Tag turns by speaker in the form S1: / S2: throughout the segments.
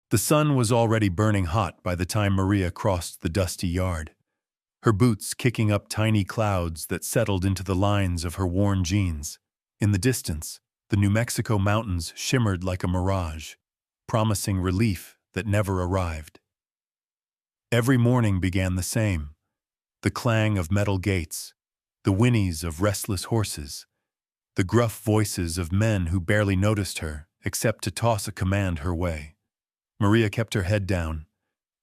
S1: The sun was already burning hot by the time Maria crossed the dusty yard, her boots kicking up tiny clouds that settled into the lines of her worn jeans. In the distance, the New Mexico mountains shimmered like a mirage, promising relief that never arrived. Every morning began the same: the clang of metal gates, the whinnies of restless horses, the gruff voices of men who barely noticed her except to toss a command her way. Maria kept her head down,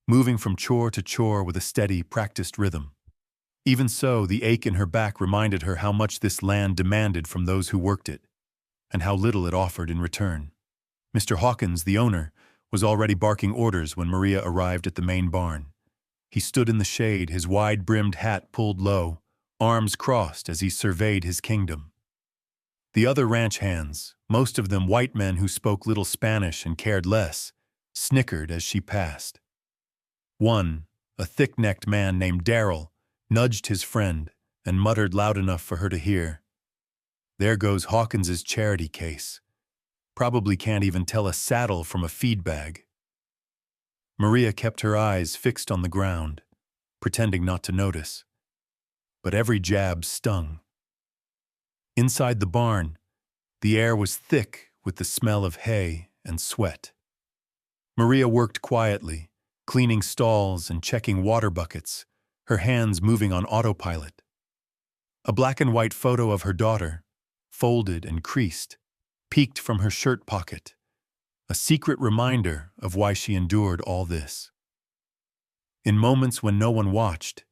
S1: moving from chore to chore with a steady, practiced rhythm. Even so, the ache in her back reminded her how much this land demanded from those who worked it, and how little it offered in return. Mr. Hawkins, the owner, was already barking orders when Maria arrived at the main barn. He stood in the shade, his wide-brimmed hat pulled low, arms crossed as he surveyed his kingdom. The other ranch hands, most of them white men who spoke little Spanish and cared less, snickered as she passed. One, a thick-necked man named Darrell, nudged his friend and muttered loud enough for her to hear, "There goes Hawkins's charity case. Probably can't even tell a saddle from a feed bag." Maria kept her eyes fixed on the ground, pretending not to notice. But every jab stung. Inside the barn, the air was thick with the smell of hay and sweat. Maria worked quietly, cleaning stalls and checking water buckets, her hands moving on autopilot. A black and white photo of her daughter, folded and creased, peeked from her shirt pocket, a secret reminder of why she endured all this. In moments when no one watched,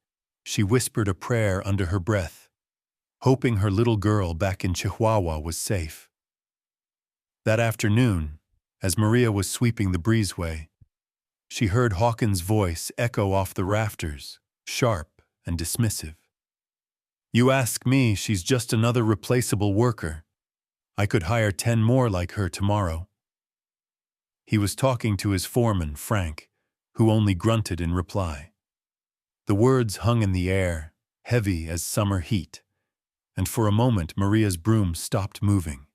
S1: she whispered a prayer under her breath, hoping her little girl back in Chihuahua was safe. That afternoon, as Maria was sweeping the breezeway, she heard Hawkins' voice echo off the rafters, sharp and dismissive. "You ask me, she's just another replaceable worker. I could hire 10 more like her tomorrow." He was talking to his foreman, Frank, who only grunted in reply. The words hung in the air, heavy as summer heat, and for a moment Maria's broom stopped moving.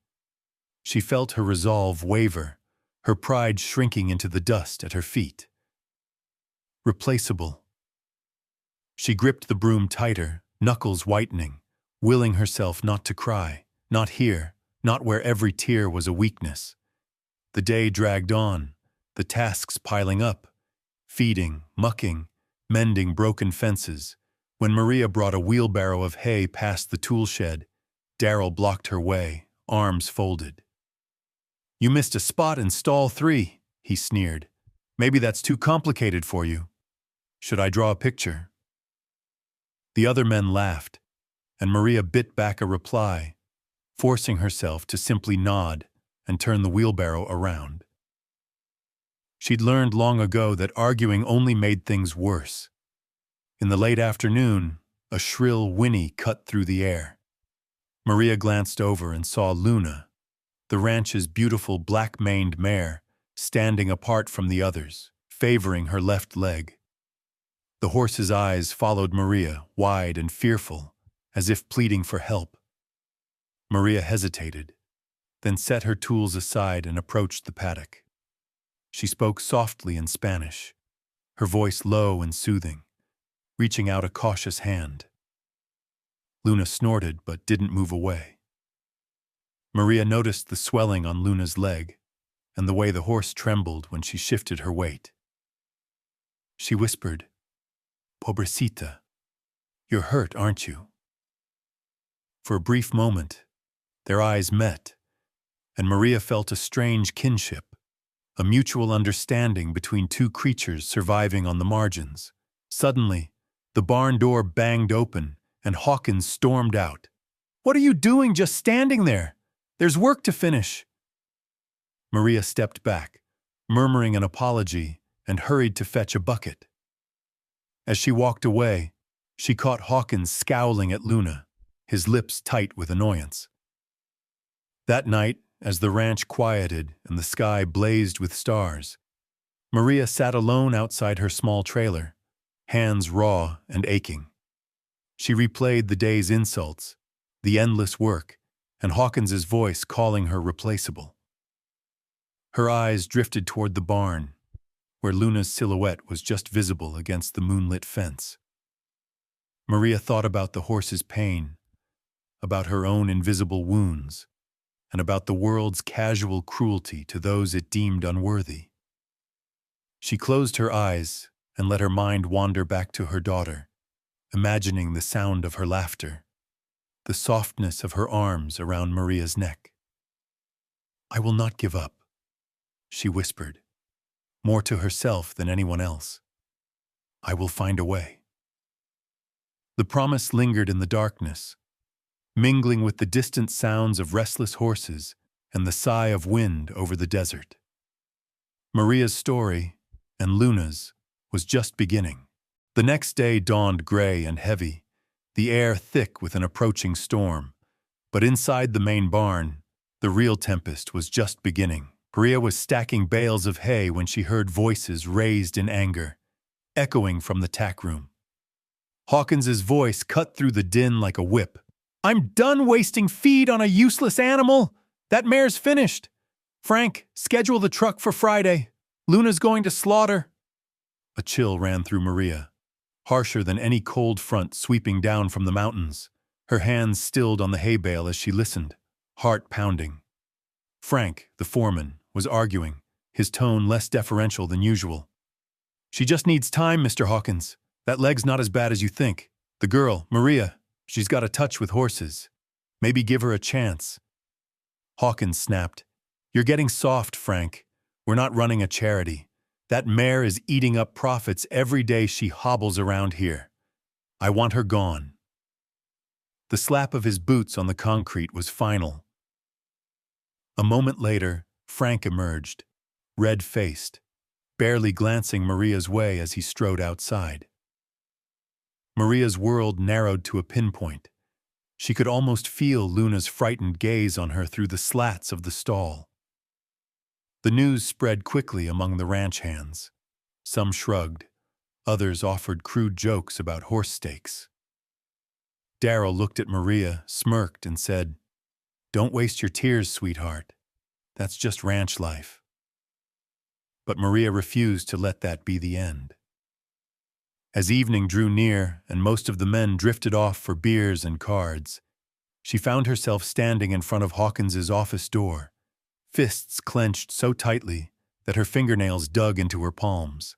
S1: She felt her resolve waver, her pride shrinking into the dust at her feet. Replaceable. She gripped the broom tighter, knuckles whitening, willing herself not to cry, not here, not where every tear was a weakness. The day dragged on, the tasks piling up, feeding, mucking, mending broken fences. When Maria brought a wheelbarrow of hay past the tool shed, Darrell blocked her way, arms folded. "You missed a spot in stall 3, he sneered. "Maybe that's too complicated for you. Should I draw a picture?" The other men laughed, and Maria bit back a reply, forcing herself to simply nod and turn the wheelbarrow around. She'd learned long ago that arguing only made things worse. In the late afternoon, a shrill whinny cut through the air. Maria glanced over and saw Luna, the ranch's beautiful black-maned mare, standing apart from the others, favoring her left leg. The horse's eyes followed Maria, wide and fearful, as if pleading for help. Maria hesitated, then set her tools aside and approached the paddock. She spoke softly in Spanish, her voice low and soothing, reaching out a cautious hand. Luna snorted but didn't move away. Maria noticed the swelling on Luna's leg and the way the horse trembled when she shifted her weight. She whispered, "Pobrecita, you're hurt, aren't you?" For a brief moment, their eyes met, and Maria felt a strange kinship, a mutual understanding between two creatures surviving on the margins. Suddenly, the barn door banged open, and Hawkins stormed out. "What are you doing just standing there? There's work to finish." Maria stepped back, murmuring an apology, and hurried to fetch a bucket. As she walked away, she caught Hawkins scowling at Luna, his lips tight with annoyance. That night, as the ranch quieted and the sky blazed with stars, Maria sat alone outside her small trailer, hands raw and aching. She replayed the day's insults, the endless work, and Hawkins's voice calling her replaceable. Her eyes drifted toward the barn, where Luna's silhouette was just visible against the moonlit fence. Maria thought about the horse's pain, about her own invisible wounds, and about the world's casual cruelty to those it deemed unworthy. She closed her eyes and let her mind wander back to her daughter, imagining the sound of her laughter, the softness of her arms around Maria's neck. "I will not give up," she whispered, more to herself than anyone else. "I will find a way." The promise lingered in the darkness, mingling with the distant sounds of restless horses and the sigh of wind over the desert. Maria's story, and Luna's, was just beginning. The next day dawned gray and heavy, the air thick with an approaching storm. But inside the main barn, the real tempest was just beginning. Maria was stacking bales of hay when she heard voices raised in anger, echoing from the tack room. Hawkins's voice cut through the din like a whip. "I'm done wasting feed on a useless animal! That mare's finished! Frank, schedule the truck for Friday. Luna's going to slaughter." A chill ran through Maria, harsher than any cold front sweeping down from the mountains. Her hands stilled on the hay bale as she listened, heart pounding. Frank, the foreman, was arguing, his tone less deferential than usual. "She just needs time, Mr. Hawkins. That leg's not as bad as you think. The girl, Maria, she's got a touch with horses. Maybe give her a chance." Hawkins snapped, "You're getting soft, Frank. We're not running a charity. That mare is eating up profits every day she hobbles around here. I want her gone." The slap of his boots on the concrete was final. A moment later, Frank emerged, red-faced, barely glancing Maria's way as he strode outside. Maria's world narrowed to a pinpoint. She could almost feel Luna's frightened gaze on her through the slats of the stall. The news spread quickly among the ranch hands. Some shrugged, others offered crude jokes about horse steaks. Darrell looked at Maria, smirked, and said, "Don't waste your tears, sweetheart. That's just ranch life." But Maria refused to let that be the end. As evening drew near and most of the men drifted off for beers and cards, she found herself standing in front of Hawkins's office door, fists clenched so tightly that her fingernails dug into her palms.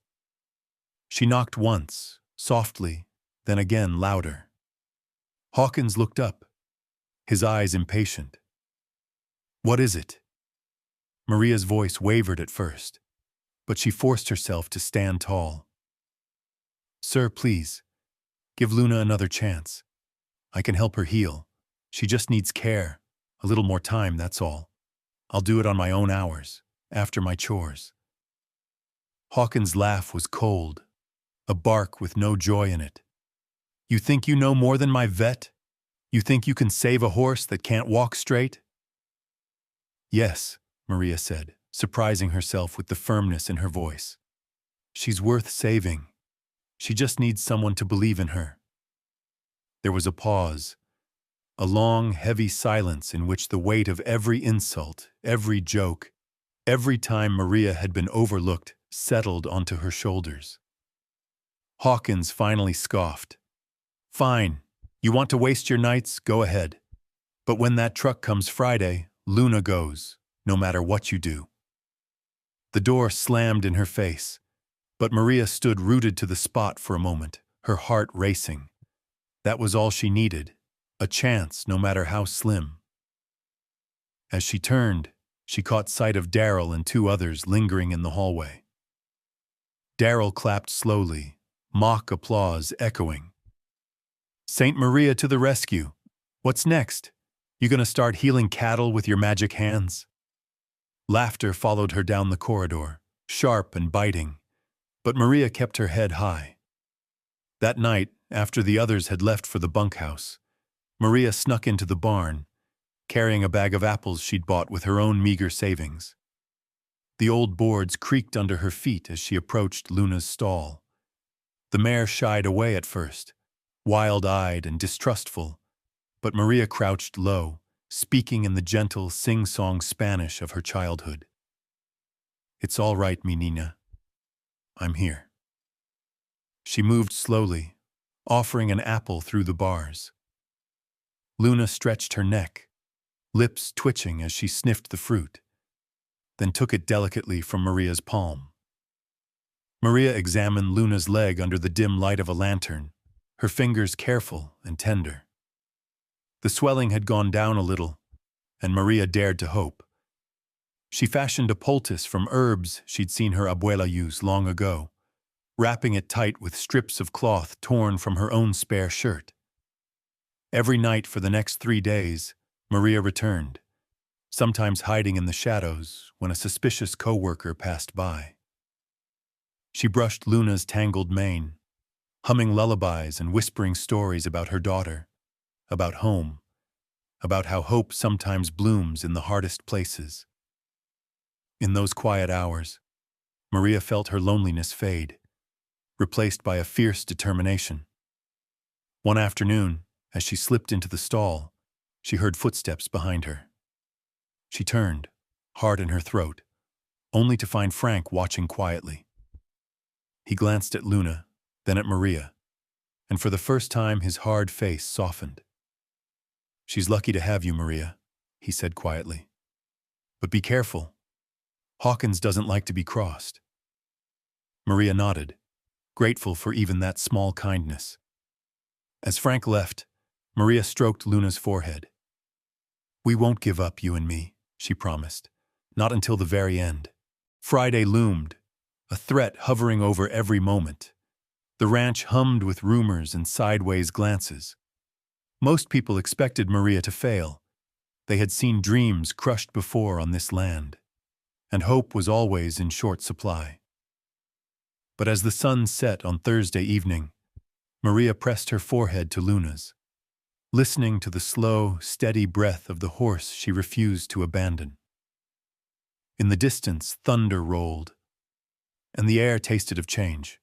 S1: She knocked once, softly, then again louder. Hawkins looked up, his eyes impatient. "What is it?" Maria's voice wavered at first, but she forced herself to stand tall. "Sir, please, give Luna another chance. I can help her heal. She just needs care, a little more time, that's all. I'll do it on my own hours, after my chores." Hawkins' laugh was cold, a bark with no joy in it. "You think you know more than my vet? You think you can save a horse that can't walk straight?" "Yes," Maria said, surprising herself with the firmness in her voice. "She's worth saving. She just needs someone to believe in her." There was a pause, a long, heavy silence in which the weight of every insult, every joke, every time Maria had been overlooked settled onto her shoulders. Hawkins finally scoffed. "Fine, you want to waste your nights? Go ahead. But when that truck comes Friday, Luna goes, no matter what you do." The door slammed in her face, but Maria stood rooted to the spot for a moment, her heart racing. That was all she needed, a chance no matter how slim. As she turned, she caught sight of Darrell and two others lingering in the hallway. Darrell clapped slowly, mock applause echoing. "Saint Maria to the rescue. What's next? You gonna start healing cattle with your magic hands?" Laughter followed her down the corridor, sharp and biting, but Maria kept her head high. That night, after the others had left for the bunkhouse, Maria snuck into the barn, carrying a bag of apples she'd bought with her own meager savings. The old boards creaked under her feet as she approached Luna's stall. The mare shied away at first, wild-eyed and distrustful, but Maria crouched low, speaking in the gentle, sing-song Spanish of her childhood. "It's all right, mi niña. I'm here." She moved slowly, offering an apple through the bars. Luna stretched her neck, lips twitching as she sniffed the fruit, then took it delicately from Maria's palm. Maria examined Luna's leg under the dim light of a lantern, her fingers careful and tender. The swelling had gone down a little, and Maria dared to hope. She fashioned a poultice from herbs she'd seen her abuela use long ago, wrapping it tight with strips of cloth torn from her own spare shirt. Every night for the next 3 days, Maria returned, sometimes hiding in the shadows when a suspicious coworker passed by. She brushed Luna's tangled mane, humming lullabies and whispering stories about her daughter, about home, about how hope sometimes blooms in the hardest places. In those quiet hours, Maria felt her loneliness fade, replaced by a fierce determination. One afternoon, as she slipped into the stall, she heard footsteps behind her. She turned, heart in her throat, only to find Frank watching quietly. He glanced at Luna, then at Maria, and for the first time his hard face softened. "She's lucky to have you, Maria," he said quietly. "But be careful. Hawkins doesn't like to be crossed." Maria nodded, grateful for even that small kindness. As Frank left, Maria stroked Luna's forehead. "We won't give up, you and me," she promised, "not until the very end." Friday loomed, a threat hovering over every moment. The ranch hummed with rumors and sideways glances. Most people expected Maria to fail. They had seen dreams crushed before on this land, and hope was always in short supply. But as the sun set on Thursday evening, Maria pressed her forehead to Luna's, listening to the slow, steady breath of the horse she refused to abandon. In the distance, thunder rolled, and the air tasted of change.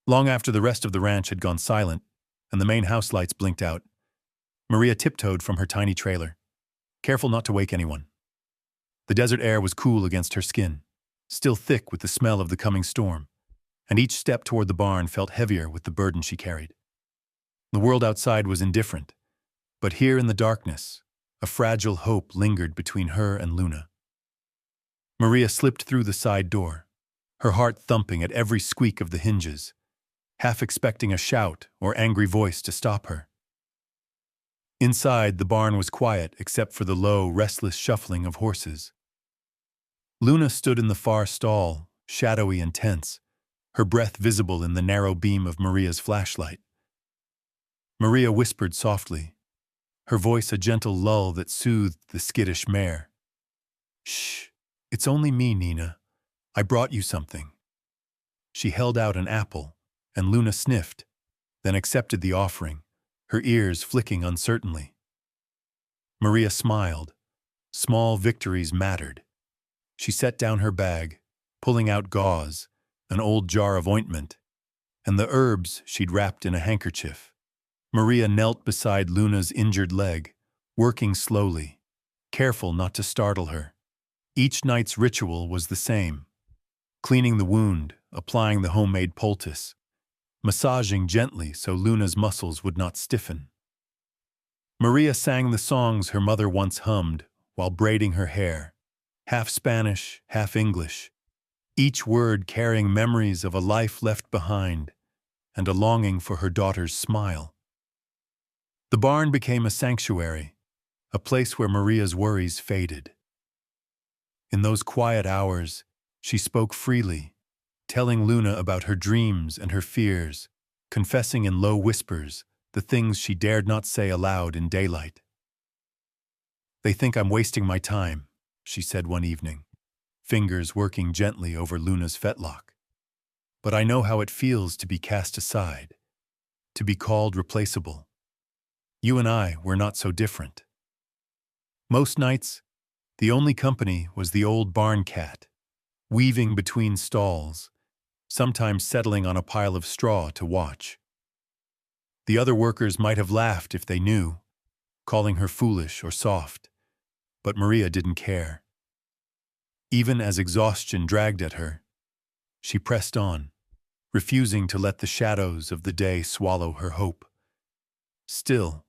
S1: Long after the rest of the ranch had gone silent and the main house lights blinked out, Maria tiptoed from her tiny trailer, careful not to wake anyone. The desert air was cool against her skin, still thick with the smell of the coming storm, and each step toward the barn felt heavier with the burden she carried. The world outside was indifferent, but here in the darkness, a fragile hope lingered between her and Luna. Maria slipped through the side door, her heart thumping at every squeak of the hinges, half expecting a shout or angry voice to stop her. Inside, the barn was quiet except for the low, restless shuffling of horses. Luna stood in the far stall, shadowy and tense, her breath visible in the narrow beam of Maria's flashlight. Maria whispered softly, her voice a gentle lull that soothed the skittish mare. "Shh, it's only me, Nina. I brought you something." She held out an apple, and Luna sniffed, then accepted the offering, her ears flicking uncertainly. Maria smiled. Small victories mattered. She set down her bag, pulling out gauze, an old jar of ointment, and the herbs she'd wrapped in a handkerchief. Maria knelt beside Luna's injured leg, working slowly, careful not to startle her. Each night's ritual was the same: cleaning the wound, applying the homemade poultice, massaging gently so Luna's muscles would not stiffen. Maria sang the songs her mother once hummed while braiding her hair, half Spanish, half English, each word carrying memories of a life left behind and a longing for her daughter's smile. The barn became a sanctuary, a place where Maria's worries faded. In those quiet hours, she spoke freely, telling Luna about her dreams and her fears, confessing in low whispers the things she dared not say aloud in daylight. "They think I'm wasting my time," she said one evening, fingers working gently over Luna's fetlock. "But I know how it feels to be cast aside, to be called replaceable. You and I were not so different." Most nights, the only company was the old barn cat, weaving between stalls, sometimes settling on a pile of straw to watch. The other workers might have laughed if they knew, calling her foolish or soft, but Maria didn't care. Even as exhaustion dragged at her, She pressed on, refusing to let the shadows of the day swallow her hope. Still,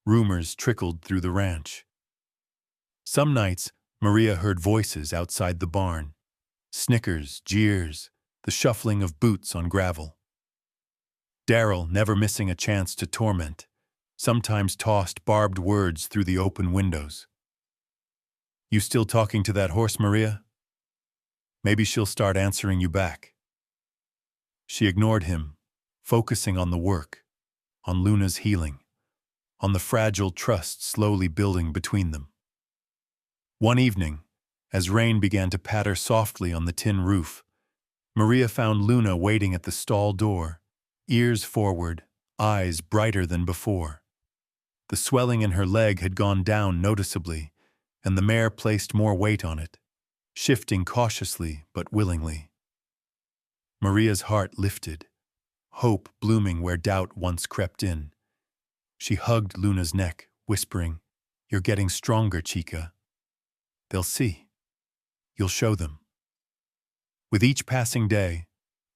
S1: rumors trickled through the ranch. Some nights, Maria heard voices outside the barn, snickers, jeers, the shuffling of boots on gravel. Darrell, never missing a chance to torment, sometimes tossed barbed words through the open windows. "You still talking to that horse, Maria? Maybe she'll start answering you back." She ignored him, focusing on the work, on Luna's healing, on the fragile trust slowly building between them. One evening, as rain began to patter softly on the tin roof, Maria found Luna waiting at the stall door, ears forward, eyes brighter than before. The swelling in her leg had gone down noticeably, and the mare placed more weight on it, shifting cautiously but willingly. Maria's heart lifted, hope blooming where doubt once crept in. She hugged Luna's neck, whispering, "You're getting stronger, Chica. They'll see. You'll show them." With each passing day,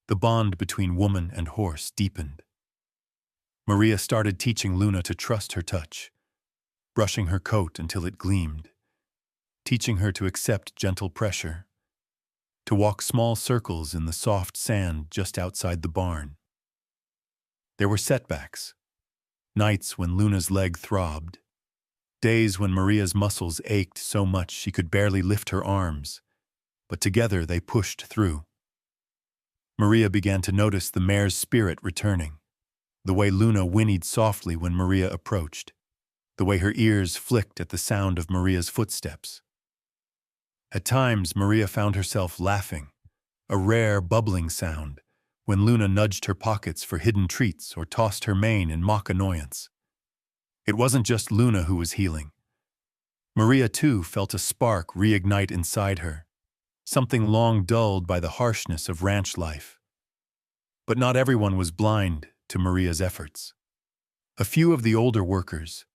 S1: the bond between woman and horse deepened. Maria started teaching Luna to trust her touch, brushing her coat until it gleamed, teaching her to accept gentle pressure, to walk small circles in the soft sand just outside the barn. There were setbacks, nights when Luna's leg throbbed, days when Maria's muscles ached so much she could barely lift her arms, but together they pushed through. Maria began to notice the mare's spirit returning, the way Luna whinnied softly when Maria approached, the way her ears flicked at the sound of Maria's footsteps. At times, Maria found herself laughing, a rare, bubbling sound, when Luna nudged her pockets for hidden treats or tossed her mane in mock annoyance. It wasn't just Luna who was healing. Maria, too, felt a spark reignite inside her, something long dulled by the harshness of ranch life. But not everyone was blind to Maria's efforts. A few of the older workers,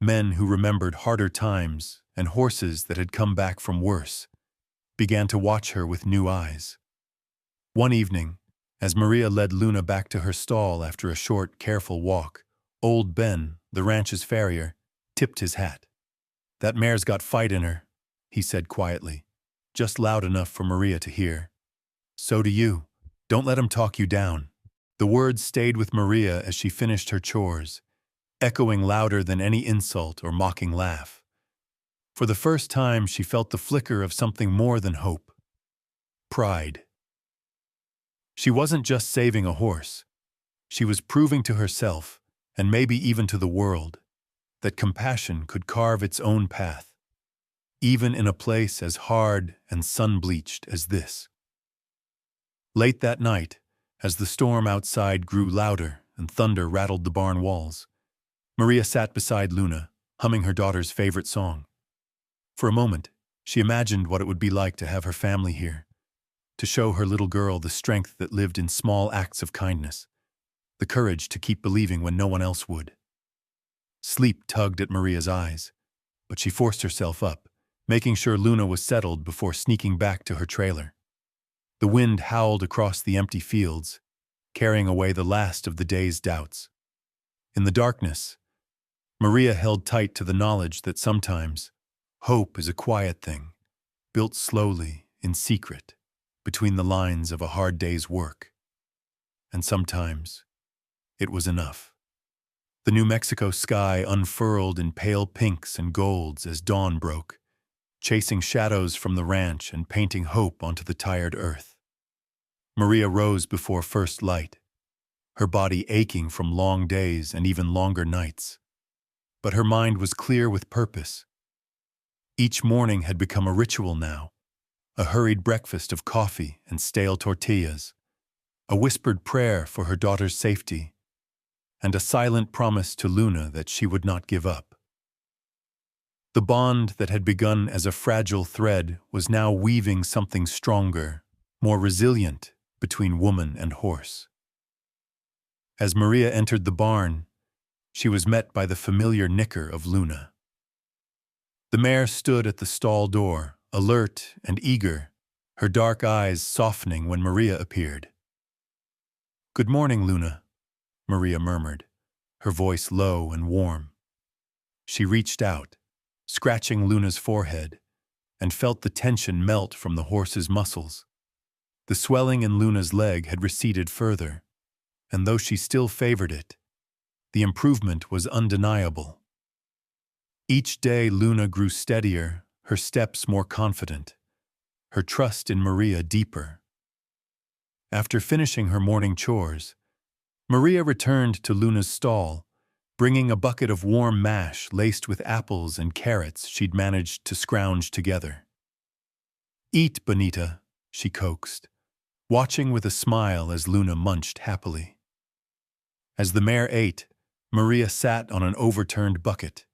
S1: men who remembered harder times and horses that had come back from worse, began to watch her with new eyes. One evening, as Maria led Luna back to her stall after a short, careful walk, old Ben, the ranch's farrier, tipped his hat. "That mare's got fight in her," he said quietly, just loud enough for Maria to hear. "So do you. Don't let him talk you down." The words stayed with Maria as she finished her chores, echoing louder than any insult or mocking laugh. For the first time, she felt the flicker of something more than hope. Pride. She wasn't just saving a horse. She was proving to herself, and maybe even to the world, that compassion could carve its own path, even in a place as hard and sun-bleached as this. Late that night, as the storm outside grew louder and thunder rattled the barn walls, Maria sat beside Luna, humming her daughter's favorite song. For a moment, she imagined what it would be like to have her family here, to show her little girl the strength that lived in small acts of kindness, the courage to keep believing when no one else would. Sleep tugged at Maria's eyes, but she forced herself up, making sure Luna was settled before sneaking back to her trailer. The wind howled across the empty fields, carrying away the last of the day's doubts. In the darkness, Maria held tight to the knowledge that sometimes hope is a quiet thing, built slowly, in secret, between the lines of a hard day's work. And sometimes it was enough. The New Mexico sky unfurled in pale pinks and golds as dawn broke, chasing shadows from the ranch and painting hope onto the tired earth. Maria rose before first light, her body aching from long days and even longer nights. But her mind was clear with purpose. Each morning had become a ritual now, a hurried breakfast of coffee and stale tortillas, a whispered prayer for her daughter's safety, and a silent promise to Luna that she would not give up. The bond that had begun as a fragile thread was now weaving something stronger, more resilient between woman and horse. As Maria entered the barn, she was met by the familiar nicker of Luna. The mare stood at the stall door, alert and eager, her dark eyes softening when Maria appeared. "Good morning, Luna," Maria murmured, her voice low and warm. She reached out, scratching Luna's forehead, and felt the tension melt from the horse's muscles. The swelling in Luna's leg had receded further, and though she still favored it, the improvement was undeniable. Each day Luna grew steadier, her steps more confident, her trust in Maria deeper. After finishing her morning chores, Maria returned to Luna's stall, bringing a bucket of warm mash laced with apples and carrots she'd managed to scrounge together. "Eat, Bonita," she coaxed, watching with a smile as Luna munched happily. As the mare ate, Maria sat on an overturned bucket,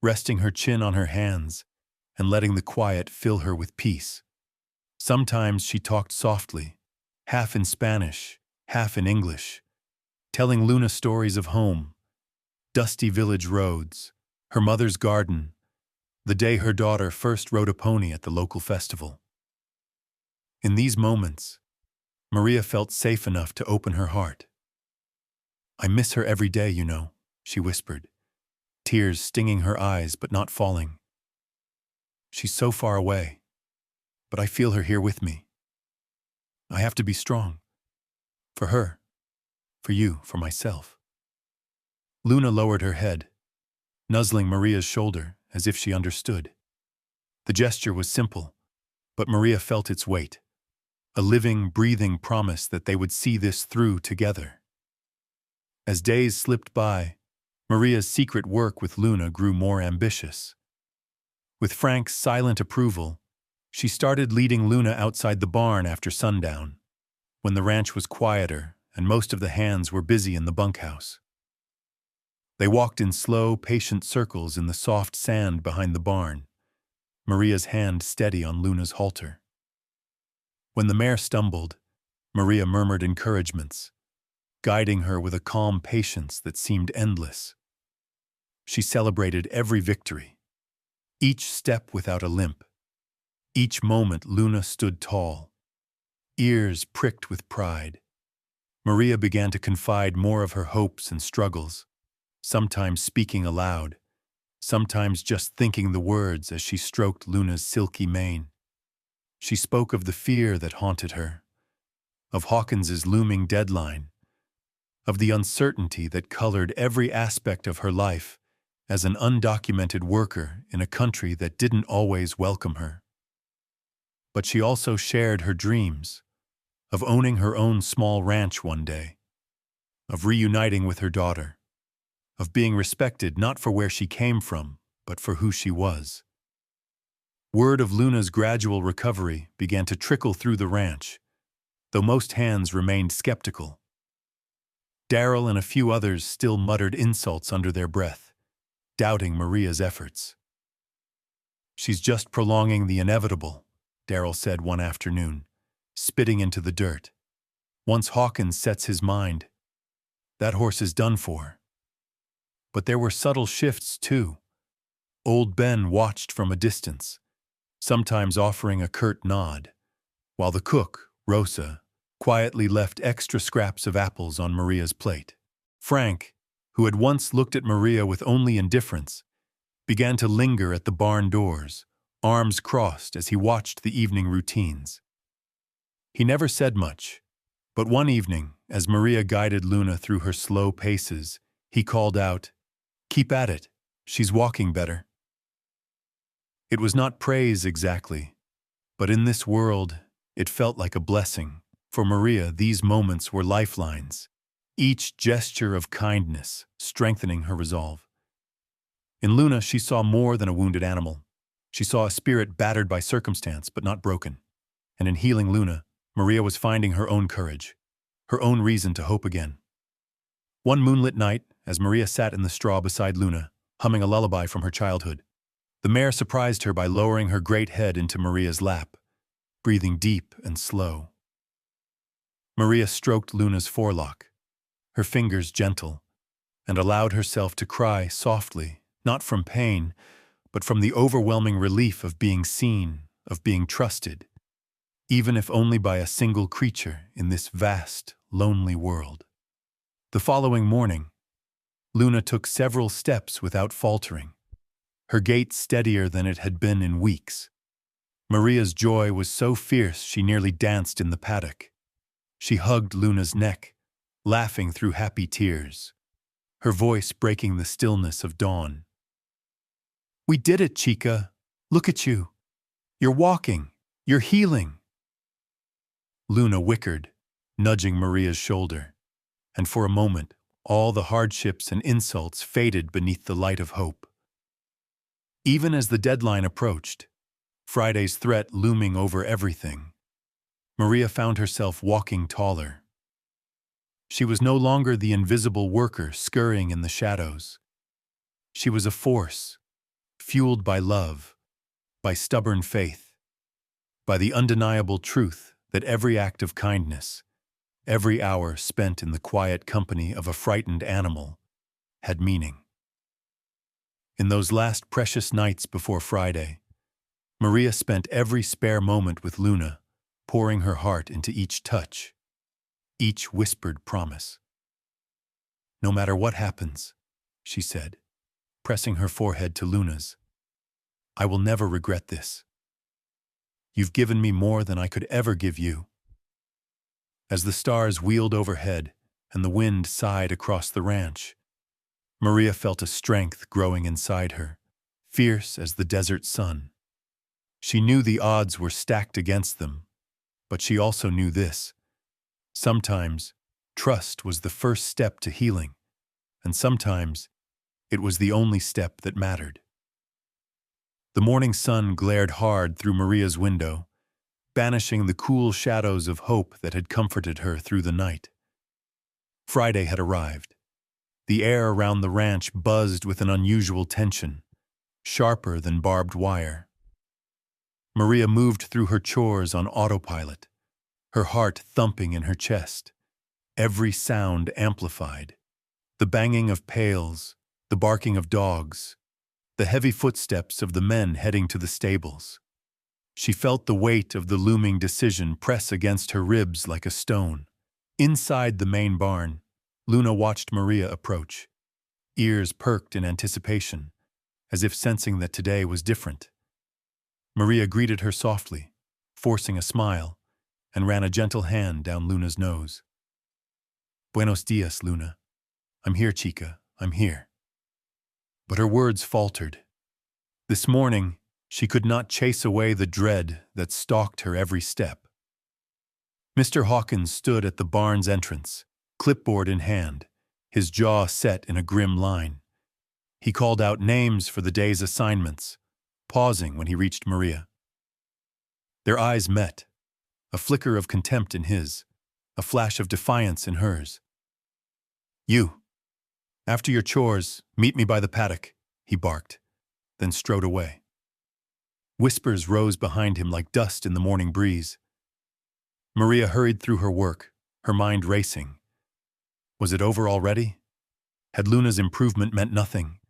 S1: resting her chin on her hands and letting the quiet fill her with peace. Sometimes she talked softly, half in Spanish, half in English, telling Luna stories of home, dusty village roads, her mother's garden, the day her daughter first rode a pony at the local festival. In these moments, Maria felt safe enough to open her heart. "I miss her every day, you know," she whispered, tears stinging her eyes but not falling. "She's so far away, but I feel her here with me. I have to be strong. For her, for you, for myself." Luna lowered her head, nuzzling Maria's shoulder as if she understood. The gesture was simple, but Maria felt its weight, a living, breathing promise that they would see this through together. As days slipped by, Maria's secret work with Luna grew more ambitious. With Frank's silent approval, she started leading Luna outside the barn after sundown, when the ranch was quieter and most of the hands were busy in the bunkhouse. They walked in slow, patient circles in the soft sand behind the barn, Maria's hand steady on Luna's halter. When the mare stumbled, Maria murmured encouragements, guiding her with a calm patience that seemed endless. She celebrated every victory, each step without a limp. Each moment Luna stood tall, ears pricked with pride. Maria began to confide more of her hopes and struggles, sometimes speaking aloud, sometimes just thinking the words as she stroked Luna's silky mane. She spoke of the fear that haunted her, of Hawkins's looming deadline, of the uncertainty that colored every aspect of her life as an undocumented worker in a country that didn't always welcome her. But she also shared her dreams of owning her own small ranch one day, of reuniting with her daughter, of being respected not for where she came from, but for who she was. Word of Luna's gradual recovery began to trickle through the ranch, though most hands remained skeptical. Darryl and a few others still muttered insults under their breath, doubting Maria's efforts. "She's just prolonging the inevitable," Darryl said one afternoon, spitting into the dirt. "Once Hawkins sets his mind, that horse is done for." But there were subtle shifts, too. Old Ben watched from a distance, sometimes offering a curt nod, while the cook, Rosa, quietly left extra scraps of apples on Maria's plate. Frank, who had once looked at Maria with only indifference, began to linger at the barn doors, arms crossed as he watched the evening routines. He never said much, but one evening, as Maria guided Luna through her slow paces, he called out, "Keep at it, she's walking better." It was not praise exactly, but in this world, it felt like a blessing. For Maria, these moments were lifelines, each gesture of kindness strengthening her resolve. In Luna, she saw more than a wounded animal. She saw a spirit battered by circumstance but not broken. And in healing Luna, Maria was finding her own courage, her own reason to hope again. One moonlit night, as Maria sat in the straw beside Luna, humming a lullaby from her childhood, the mare surprised her by lowering her great head into Maria's lap, breathing deep and slow. Maria stroked Luna's forelock, her fingers gentle, and allowed herself to cry softly, not from pain, but from the overwhelming relief of being seen, of being trusted. even if only by a single creature in this vast, lonely world. The following morning, Luna took several steps without faltering, her gait steadier than it had been in weeks. Maria's joy was so fierce she nearly danced in the paddock. She hugged Luna's neck, laughing through happy tears, her voice breaking the stillness of dawn. "We did it, Chica. Look at you. You're walking. You're healing." Luna whickered, nudging Maria's shoulder, and for a moment, all the hardships and insults faded beneath the light of hope. Even as the deadline approached, Friday's threat looming over everything, Maria found herself walking taller. She was no longer the invisible worker scurrying in the shadows. She was a force, fueled by love, by stubborn faith, by the undeniable truth that every act of kindness, every hour spent in the quiet company of a frightened animal, had meaning. In those last precious nights before Friday, Maria spent every spare moment with Luna, pouring her heart into each touch, each whispered promise. "No matter what happens," she said, pressing her forehead to Luna's, "I will never regret this. You've given me more than I could ever give you." As the stars wheeled overhead and the wind sighed across the ranch, Maria felt a strength growing inside her, fierce as the desert sun. She knew the odds were stacked against them, but she also knew this. Sometimes, trust was the first step to healing, and sometimes, it was the only step that mattered. The morning sun glared hard through Maria's window, banishing the cool shadows of hope that had comforted her through the night. Friday had arrived. The air around the ranch buzzed with an unusual tension, sharper than barbed wire. Maria moved through her chores on autopilot, her heart thumping in her chest, every sound amplified. The banging of pails, the barking of dogs, the heavy footsteps of the men heading to the stables. She felt the weight of the looming decision press against her ribs like a stone. Inside the main barn, Luna watched Maria approach, ears perked in anticipation, as if sensing that today was different. Maria greeted her softly, forcing a smile, and ran a gentle hand down Luna's nose. "Buenos dias, Luna. I'm here, Chica, I'm here." But her words faltered. This morning, she could not chase away the dread that stalked her every step. Mr. Hawkins stood at the barn's entrance, clipboard in hand, his jaw set in a grim line. He called out names for the day's assignments, pausing when he reached Maria. Their eyes met, a flicker of contempt in his, a flash of defiance in hers. "You, after your chores, meet me by the paddock," he barked, then strode away. Whispers rose behind him like dust in the morning breeze. Maria hurried through her work, her mind racing. Was it over already? Had Luna's improvement meant nothing?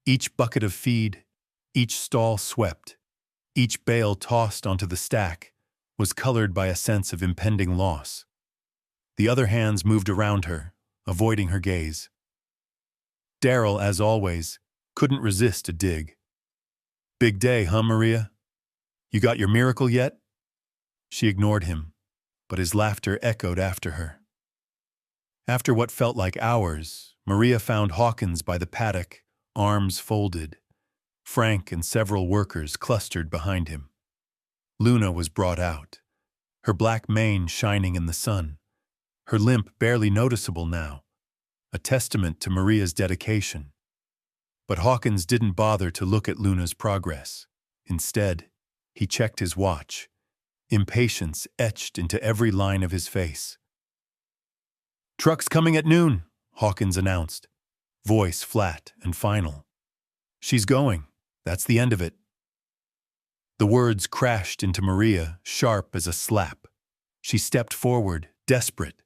S1: Each bucket of feed, each stall swept, each bale tossed onto the stack was colored by a sense of impending loss. The other hands moved around her, avoiding her gaze. Daryl, as always, couldn't resist a dig. "Big day, huh, Maria? You got your miracle yet?" She ignored him, but his laughter echoed after her. After what felt like hours, Maria found Hawkins by the paddock, arms folded. Frank and several workers clustered behind him. Luna was brought out, her black mane shining in the sun, her limp barely noticeable now, a testament to Maria's dedication. But Hawkins didn't bother to look at Luna's progress. Instead, he checked his watch, impatience etched into every line of his face. "Truck's coming at noon," Hawkins announced, voice flat and final. "She's going. That's the end of it." The words crashed into Maria, sharp as a slap. She stepped forward, desperate.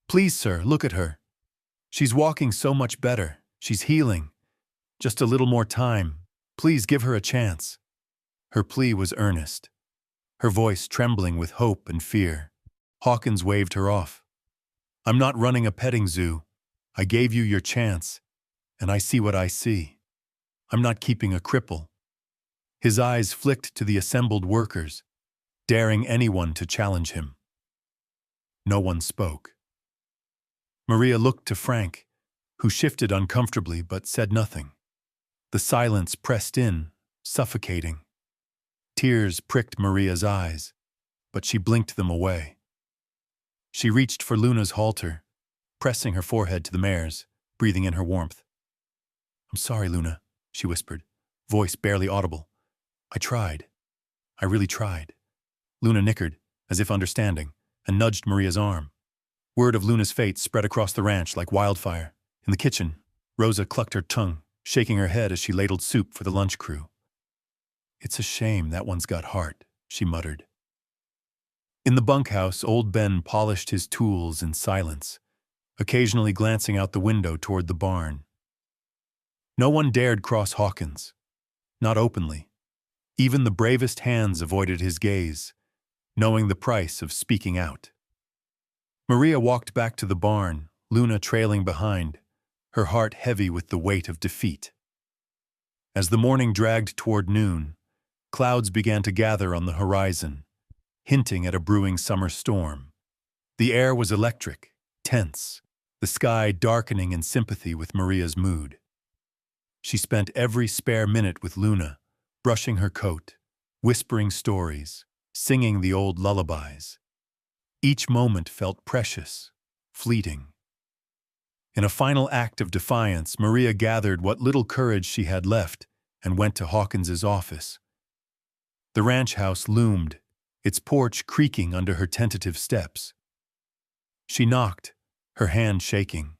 S1: "Please, sir, look at her. She's walking so much better. She's healing. Just a little more time. Please give her a chance." Her plea was earnest, her voice trembling with hope and fear. Hawkins waved her off. "I'm not running a petting zoo. I gave you your chance, and I see what I see. I'm not keeping a cripple." His eyes flicked to the assembled workers, daring anyone to challenge him. No one spoke. Maria looked to Frank, who shifted uncomfortably but said nothing. The silence pressed in, suffocating. Tears pricked Maria's eyes, but she blinked them away. She reached for Luna's halter, pressing her forehead to the mare's, breathing in her warmth. "I'm sorry, Luna," she whispered, voice barely audible. "I tried. I really tried." Luna nickered, as if understanding, and nudged Maria's arm. Word of Luna's fate spread across the ranch like wildfire. In the kitchen, Rosa clucked her tongue, shaking her head as she ladled soup for the lunch crew. "It's a shame that one's got heart," she muttered. In the bunkhouse, old Ben polished his tools in silence, occasionally glancing out the window toward the barn. No one dared cross Hawkins, not openly. Even the bravest hands avoided his gaze, knowing the price of speaking out. Maria walked back to the barn, Luna trailing behind, her heart heavy with the weight of defeat. As the morning dragged toward noon, clouds began to gather on the horizon, hinting at a brewing summer storm. The air was electric, tense, the sky darkening in sympathy with Maria's mood. She spent every spare minute with Luna, brushing her coat, whispering stories, singing the old lullabies. Each moment felt precious, fleeting. In a final act of defiance, Maria gathered what little courage she had left and went to Hawkins's office. The ranch house loomed, its porch creaking under her tentative steps. She knocked, her hand shaking.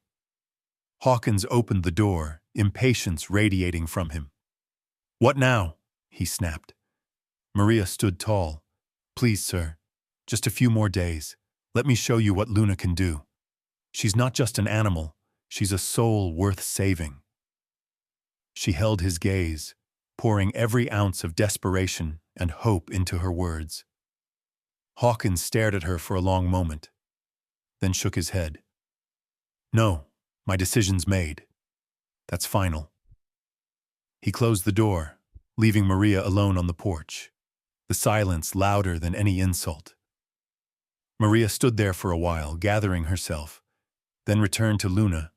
S1: Hawkins opened the door, impatience radiating from him. "What now?" he snapped. Maria stood tall. "Please, sir, just a few more days. Let me show you what Luna can do. She's not just an animal, she's a soul worth saving." She held his gaze, pouring every ounce of desperation and hope into her words. Hawkins stared at her for a long moment, then shook his head. "No, my decision's made. That's final." He closed the door, leaving Maria alone on the porch, the silence louder than any insult. Maria stood there for a while, gathering herself, then returned to Luna,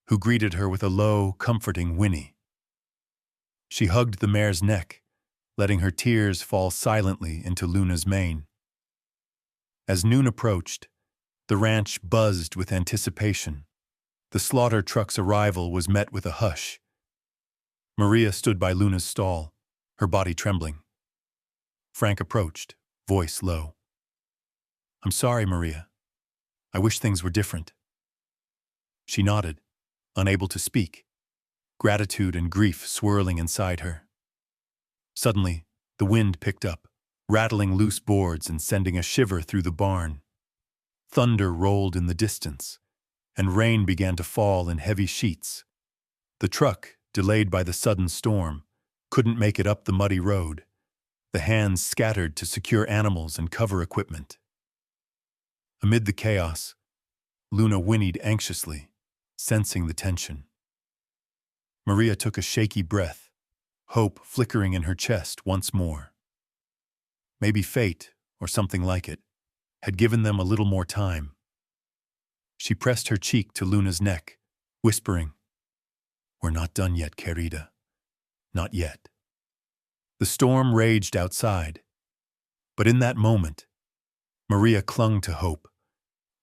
S1: who greeted her with a low, comforting whinny. She hugged the mare's neck, letting her tears fall silently into Luna's mane. As noon approached, the ranch buzzed with anticipation. The slaughter truck's arrival was met with a hush. Maria stood by Luna's stall, her body trembling. Frank approached, voice low. "I'm sorry, Maria. I wish things were different." She nodded, unable to speak, gratitude and grief swirling inside her. Suddenly, the wind picked up, rattling loose boards and sending a shiver through the barn. Thunder rolled in the distance, and rain began to fall in heavy sheets. The truck, delayed by the sudden storm, couldn't make it up the muddy road. The hands scattered to secure animals and cover equipment. Amid the chaos, Luna whinnied anxiously, sensing the tension. Maria took a shaky breath, hope flickering in her chest once more. Maybe fate, or something like it, had given them a little more time. She pressed her cheek to Luna's neck, whispering, "We're not done yet, querida. Not yet." The storm raged outside, but in that moment, Maria clung to hope,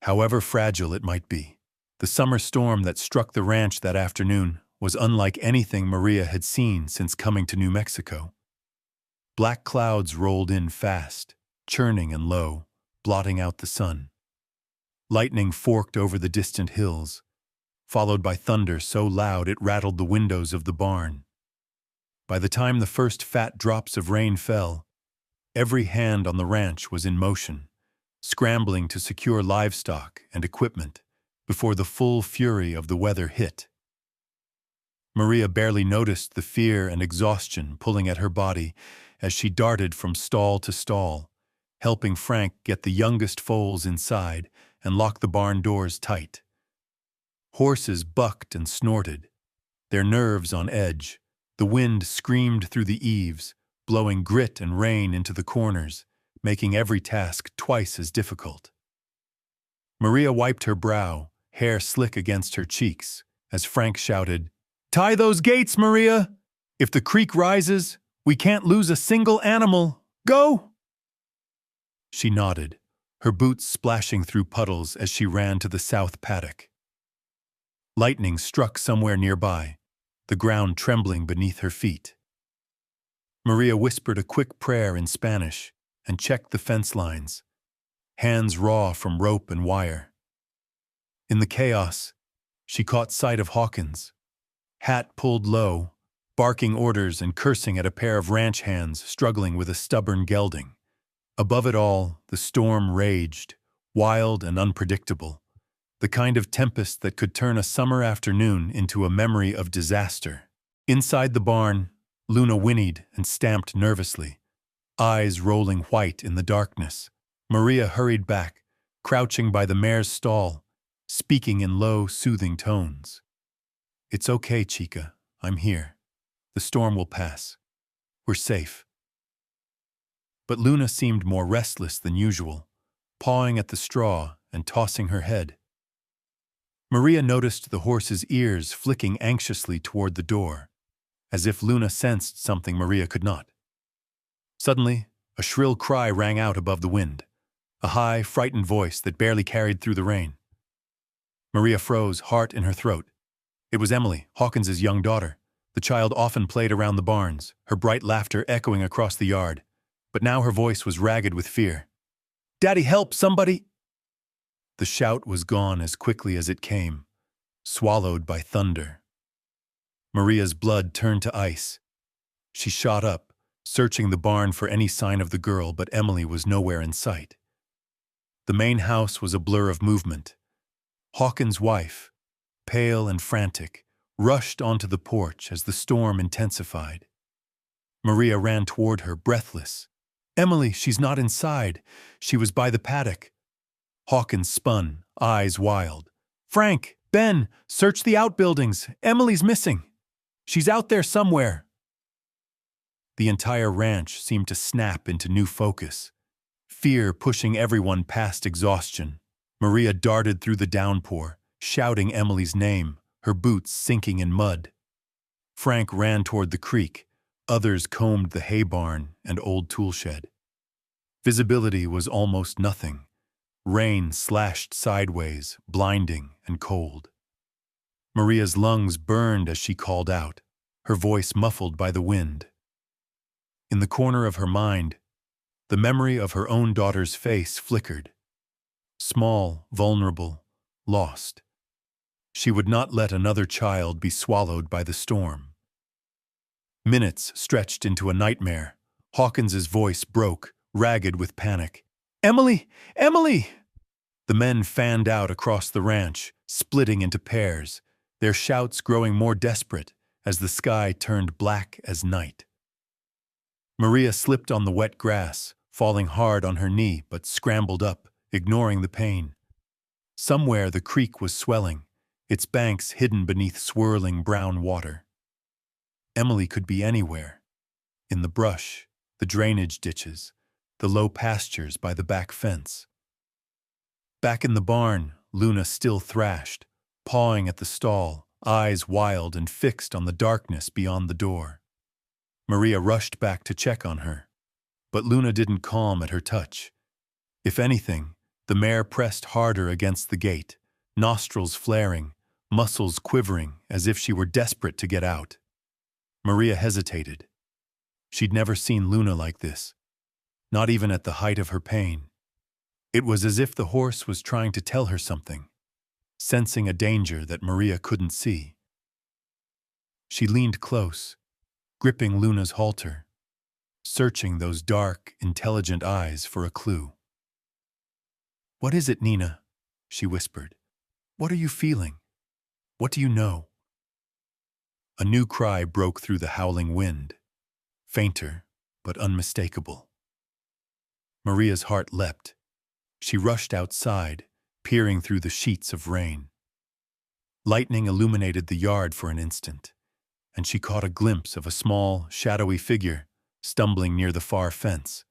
S1: however fragile it might be. The summer storm that struck the ranch that afternoon was unlike anything Maria had seen since coming to New Mexico. Black clouds rolled in fast, churning and low, blotting out the sun. Lightning forked over the distant hills, followed by thunder so loud it rattled the windows of the barn. By the time the first fat drops of rain fell, every hand on the ranch was in motion, scrambling to secure livestock and equipment before the full fury of the weather hit. Maria barely noticed the fear and exhaustion pulling at her body as she darted from stall to stall, helping Frank get the youngest foals inside and lock the barn doors tight. Horses bucked and snorted, their nerves on edge. The wind screamed through the eaves, blowing grit and rain into the corners, making every task twice as difficult. Maria wiped her brow, hair slick against her cheeks, as Frank shouted, "Tie those gates, Maria! If the creek rises, we can't lose a single animal. Go!" She nodded, her boots splashing through puddles as she ran to the south paddock. Lightning struck somewhere nearby, the ground trembling beneath her feet. Maria whispered a quick prayer in Spanish and checked the fence lines, hands raw from rope and wire. In the chaos, she caught sight of Hawkins, hat pulled low, barking orders and cursing at a pair of ranch hands struggling with a stubborn gelding. Above it all, the storm raged, wild and unpredictable, the kind of tempest that could turn a summer afternoon into a memory of disaster. Inside the barn, Luna whinnied and stamped nervously, eyes rolling white in the darkness. Maria hurried back, crouching by the mare's stall, speaking in low, soothing tones. "It's okay, Chica. I'm here. The storm will pass. We're safe." But Luna seemed more restless than usual, pawing at the straw and tossing her head. Maria noticed the horse's ears flicking anxiously toward the door, as if Luna sensed something Maria could not. Suddenly, a shrill cry rang out above the wind, a high, frightened voice that barely carried through the rain. Maria froze, heart in her throat. It was Emily, Hawkins's young daughter. The child often played around the barns, her bright laughter echoing across the yard, but now her voice was ragged with fear. "Daddy, help, somebody!" The shout was gone as quickly as it came, swallowed by thunder. Maria's blood turned to ice. She shot up, searching the barn for any sign of the girl, but Emily was nowhere in sight. The main house was a blur of movement. Hawkins' wife, pale and frantic, rushed onto the porch as the storm intensified. Maria ran toward her, breathless. "Emily, she's not inside. She was by the paddock." Hawkins spun, eyes wild. "Frank, Ben, search the outbuildings. Emily's missing. She's out there somewhere." The entire ranch seemed to snap into new focus, fear pushing everyone past exhaustion. Maria darted through the downpour, shouting Emily's name, her boots sinking in mud. Frank ran toward the creek. Others combed the hay barn and old tool shed. Visibility was almost nothing. Rain slashed sideways, blinding and cold. Maria's lungs burned as she called out, her voice muffled by the wind. In the corner of her mind, the memory of her own daughter's face flickered. Small, vulnerable, lost. She would not let another child be swallowed by the storm. Minutes stretched into a nightmare. Hawkins's voice broke, ragged with panic. "Emily! Emily!" The men fanned out across the ranch, splitting into pairs, their shouts growing more desperate as the sky turned black as night. Maria slipped on the wet grass, falling hard on her knee, but scrambled up, ignoring the pain. Somewhere the creek was swelling, its banks hidden beneath swirling brown water. Emily could be anywhere. In the brush, the drainage ditches, the low pastures by the back fence. Back in the barn, Luna still thrashed, pawing at the stall, eyes wild and fixed on the darkness beyond the door. Maria rushed back to check on her, but Luna didn't calm at her touch. If anything, the mare pressed harder against the gate, nostrils flaring, muscles quivering as if she were desperate to get out. Maria hesitated. She'd never seen Luna like this, not even at the height of her pain. It was as if the horse was trying to tell her something, sensing a danger that Maria couldn't see. She leaned close, gripping Luna's halter, searching those dark, intelligent eyes for a clue. "What is it, Nina?" she whispered. "What are you feeling? What do you know?" A new cry broke through the howling wind, fainter but unmistakable. Maria's heart leapt. She rushed outside, peering through the sheets of rain. Lightning illuminated the yard for an instant, and she caught a glimpse of a small, shadowy figure stumbling near the far fence.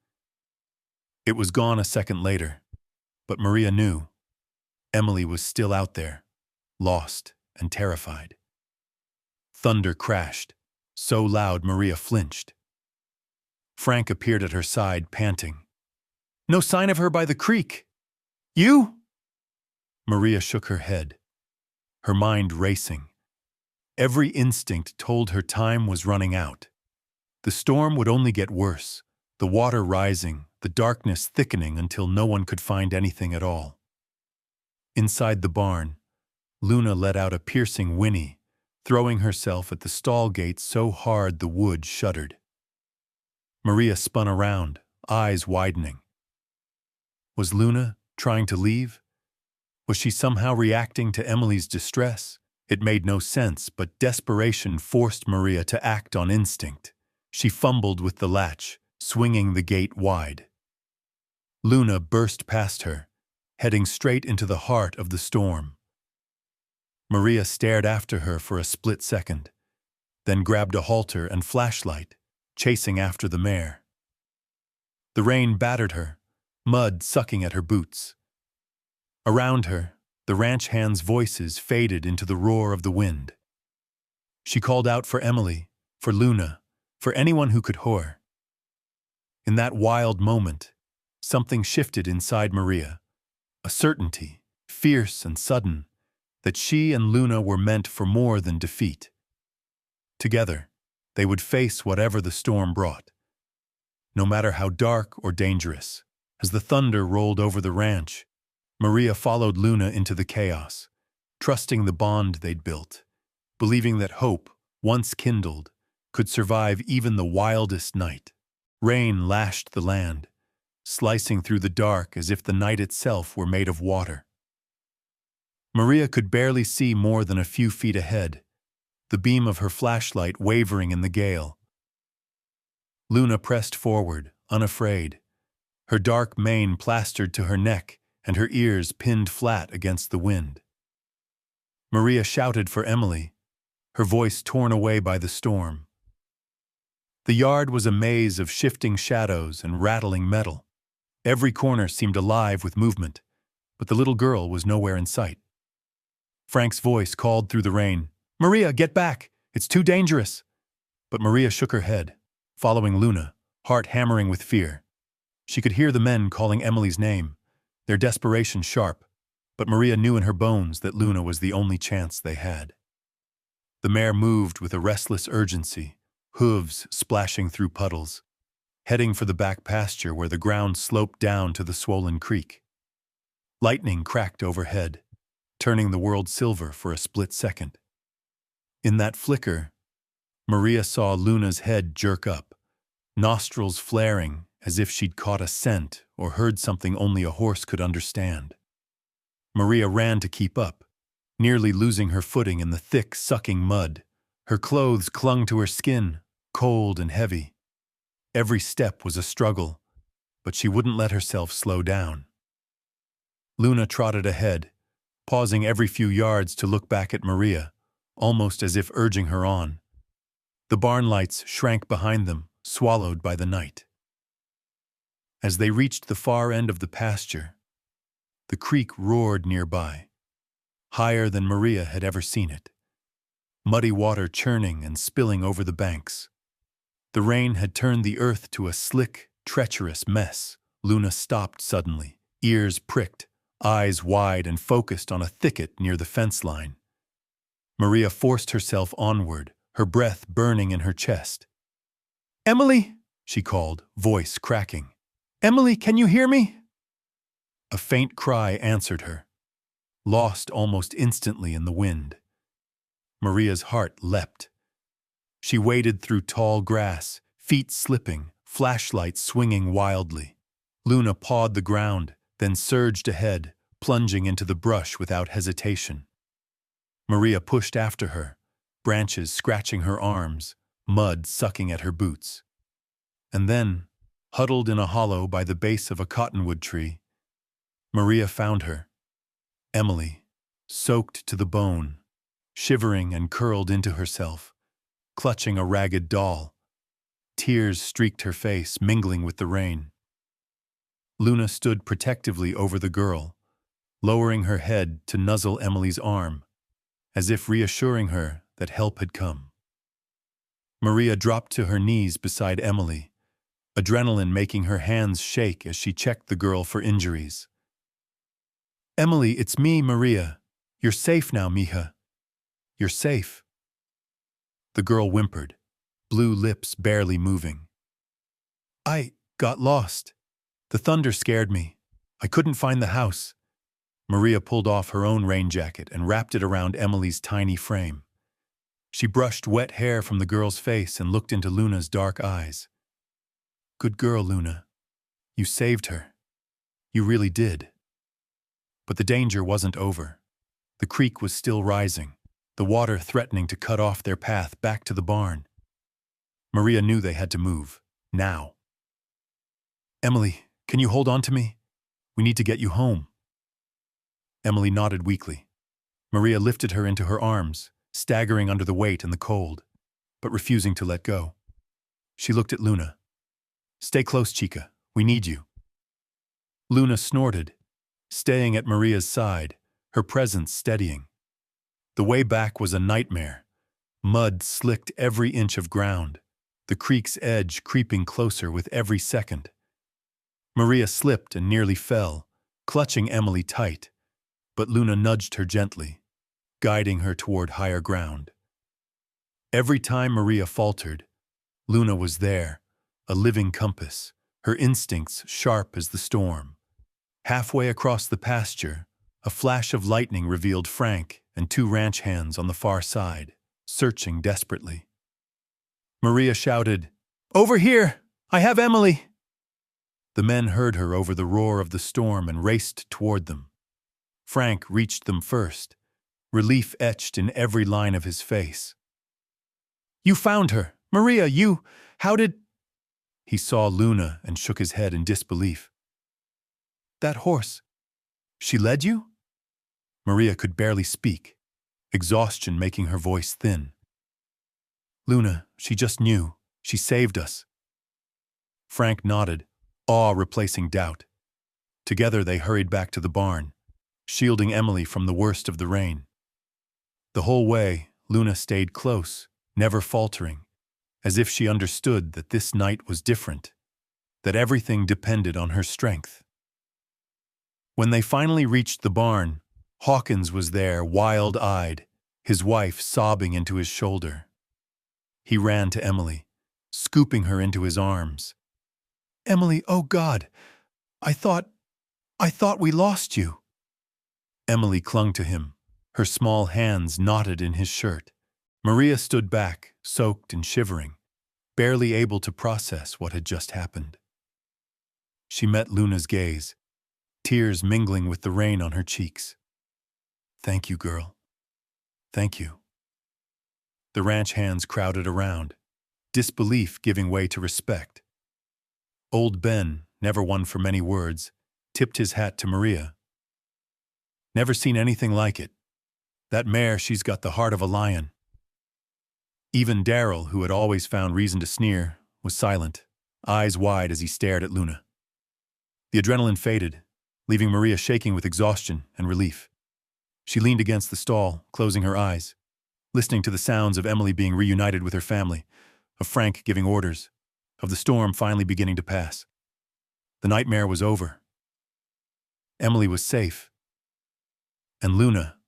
S1: It was gone a second later, but Maria knew Emily was still out there, lost and terrified. Thunder crashed, so loud Maria flinched. Frank appeared at her side, panting. "No sign of her by the creek. You?" Maria shook her head, her mind racing. Every instinct told her time was running out. The storm would only get worse, the water rising, the darkness thickening until no one could find anything at all. Inside the barn, Luna let out a piercing whinny, throwing herself at the stall gate so hard the wood shuddered. Maria spun around, eyes widening. Was Luna trying to leave? Was she somehow reacting to Emily's distress? It made no sense, but desperation forced Maria to act on instinct. She fumbled with the latch, swinging the gate wide. Luna burst past her, heading straight into the heart of the storm. Maria stared after her for a split second, then grabbed a halter and flashlight, chasing after the mare. The rain battered her, mud sucking at her boots. Around her, the ranch hands' voices faded into the roar of the wind. She called out for Emily, for Luna, for anyone who could hear her. In that wild moment, something shifted inside Maria, a certainty, fierce and sudden, that she and Luna were meant for more than defeat. Together, they would face whatever the storm brought, no matter how dark or dangerous. As the thunder rolled over the ranch, Maria followed Luna into the chaos, trusting the bond they'd built, believing that hope, once kindled, could survive even the wildest night. Rain lashed the land, slicing through the dark as if the night itself were made of water. Maria could barely see more than a few feet ahead, the beam of her flashlight wavering in the gale. Luna pressed forward, unafraid, her dark mane plastered to her neck and her ears pinned flat against the wind. Maria shouted for Emily, her voice torn away by the storm. The yard was a maze of shifting shadows and rattling metal. Every corner seemed alive with movement, but the little girl was nowhere in sight. Frank's voice called through the rain, "Maria, get back! It's too dangerous!" But Maria shook her head, following Luna, heart hammering with fear. She could hear the men calling Emily's name, their desperation sharp, but Maria knew in her bones that Luna was the only chance they had. The mare moved with a restless urgency, hooves splashing through puddles, heading for the back pasture where the ground sloped down to the swollen creek. Lightning cracked overhead, turning the world silver for a split second. In that flicker, Maria saw Luna's head jerk up, nostrils flaring as if she'd caught a scent or heard something only a horse could understand. Maria ran to keep up, nearly losing her footing in the thick, sucking mud. Her clothes clung to her skin, cold and heavy. Every step was a struggle, but she wouldn't let herself slow down. Luna trotted ahead, pausing every few yards to look back at Maria, almost as if urging her on. The barn lights shrank behind them, swallowed by the night. As they reached the far end of the pasture, the creek roared nearby, higher than Maria had ever seen it, muddy water churning and spilling over the banks. The rain had turned the earth to a slick, treacherous mess. Luna stopped suddenly, ears pricked, eyes wide and focused on a thicket near the fence line. Maria forced herself onward, her breath burning in her chest. "Emily!" she called, voice cracking. "Emily, can you hear me?" A faint cry answered her, lost almost instantly in the wind. Maria's heart leapt. She waded through tall grass, feet slipping, flashlight swinging wildly. Luna pawed the ground, then surged ahead, plunging into the brush without hesitation. Maria pushed after her, branches scratching her arms, mud sucking at her boots. And then, Huddled in a hollow by the base of a cottonwood tree, Maria found her, Emily, soaked to the bone, shivering and curled into herself, clutching a ragged doll. Tears streaked her face, mingling with the rain. Luna stood protectively over the girl, lowering her head to nuzzle Emily's arm, as if reassuring her that help had come. Maria dropped to her knees beside Emily, adrenaline making her hands shake as she checked the girl for injuries. "Emily, it's me, Maria. You're safe now, mija. You're safe." The girl whimpered, blue lips barely moving. "I got lost. The thunder scared me. I couldn't find the house." Maria pulled off her own rain jacket and wrapped it around Emily's tiny frame. She brushed wet hair from the girl's face and looked into Luna's dark eyes. "Good girl, Luna. You saved her. You really did." But the danger wasn't over. The creek was still rising, the water threatening to cut off their path back to the barn. Maria knew they had to move, now. "Emily, can you hold on to me? We need to get you home." Emily nodded weakly. Maria lifted her into her arms, staggering under the weight and the cold, but refusing to let go. She looked at Luna. "Stay close, Chica. We need you." Luna snorted, staying at Maria's side, her presence steadying. The way back was a nightmare. Mud slicked every inch of ground, the creek's edge creeping closer with every second. Maria slipped and nearly fell, clutching Emily tight, but Luna nudged her gently, guiding her toward higher ground. Every time Maria faltered, Luna was there, a living compass, her instincts sharp as the storm. Halfway across the pasture, a flash of lightning revealed Frank and two ranch hands on the far side, searching desperately. Maria shouted, "Over here! I have Emily!" The men heard her over the roar of the storm and raced toward them. Frank reached them first, relief etched in every line of his face. "You found her! Maria, how did—" He saw Luna and shook his head in disbelief. "That horse, she led you?" Maria could barely speak, exhaustion making her voice thin. "Luna, she just knew. She saved us." Frank nodded, awe replacing doubt. Together they hurried back to the barn, shielding Emily from the worst of the rain. The whole way, Luna stayed close, never faltering, as if she understood that this night was different, that everything depended on her strength. When they finally reached the barn, Hawkins was there, wild-eyed, his wife sobbing into his shoulder. He ran to Emily, scooping her into his arms. "Emily, oh God, I thought we lost you." Emily clung to him, her small hands knotted in his shirt. Maria stood back, soaked and shivering, barely able to process what had just happened. She met Luna's gaze, tears mingling with the rain on her cheeks. "Thank you, girl. Thank you." The ranch hands crowded around, disbelief giving way to respect. Old Ben, never one for many words, tipped his hat to Maria. "Never seen anything like it. That mare, she's got the heart of a lion." Even Darrell, who had always found reason to sneer, was silent, eyes wide as he stared at Luna. The adrenaline faded, leaving Maria shaking with exhaustion and relief. She leaned against the stall, closing her eyes, listening to the sounds of Emily being reunited with her family, of Frank giving orders, of the storm finally beginning to pass. The nightmare was over. Emily was safe. And Luna,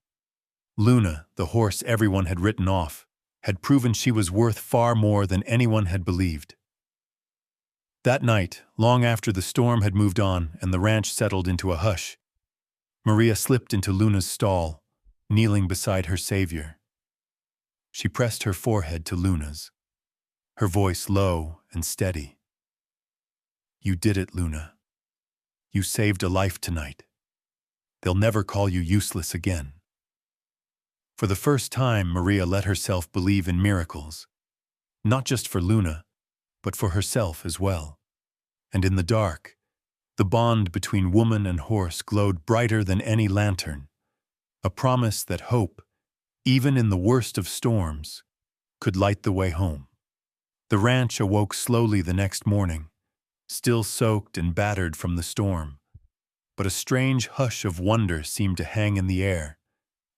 S1: the horse everyone had written off, had proven she was worth far more than anyone had believed. That night, long after the storm had moved on and the ranch settled into a hush, Maria slipped into Luna's stall, kneeling beside her savior. She pressed her forehead to Luna's, her voice low and steady. "You did it, Luna. You saved a life tonight. They'll never call you useless again." For the first time, Maria let herself believe in miracles, not just for Luna, but for herself as well. and in the dark, the bond between woman and horse glowed brighter than any lantern, a promise that hope, even in the worst of storms, could light the way home. The ranch awoke slowly the next morning, still soaked and battered from the storm, but a strange hush of wonder seemed to hang in the air,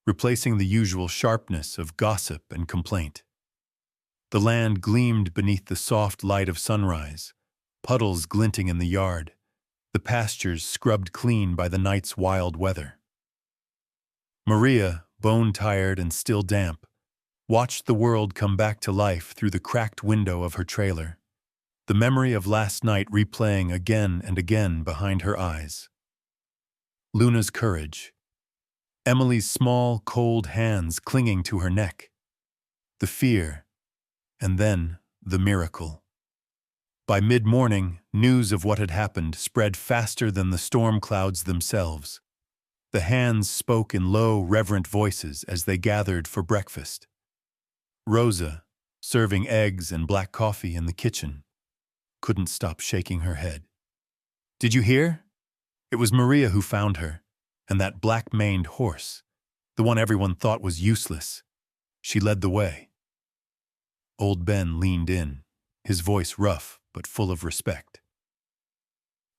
S1: replacing the usual sharpness of gossip and complaint. The land gleamed beneath the soft light of sunrise, puddles glinting in the yard, the pastures scrubbed clean by the night's wild weather. Maria, bone-tired and still damp, watched the world come back to life through the cracked window of her trailer, the memory of last night replaying again and again behind her eyes. Luna's courage, Emily's small, cold hands clinging to her neck, the fear, and then the miracle. By mid-morning, news of what had happened spread faster than the storm clouds themselves. The hands spoke in low, reverent voices as they gathered for breakfast. Rosa, serving eggs and black coffee in the kitchen, couldn't stop shaking her head. "Did you hear? It was Maria who found her, and that black-maned horse, the one everyone thought was useless. She led the way." Old Ben leaned in, his voice rough but full of respect.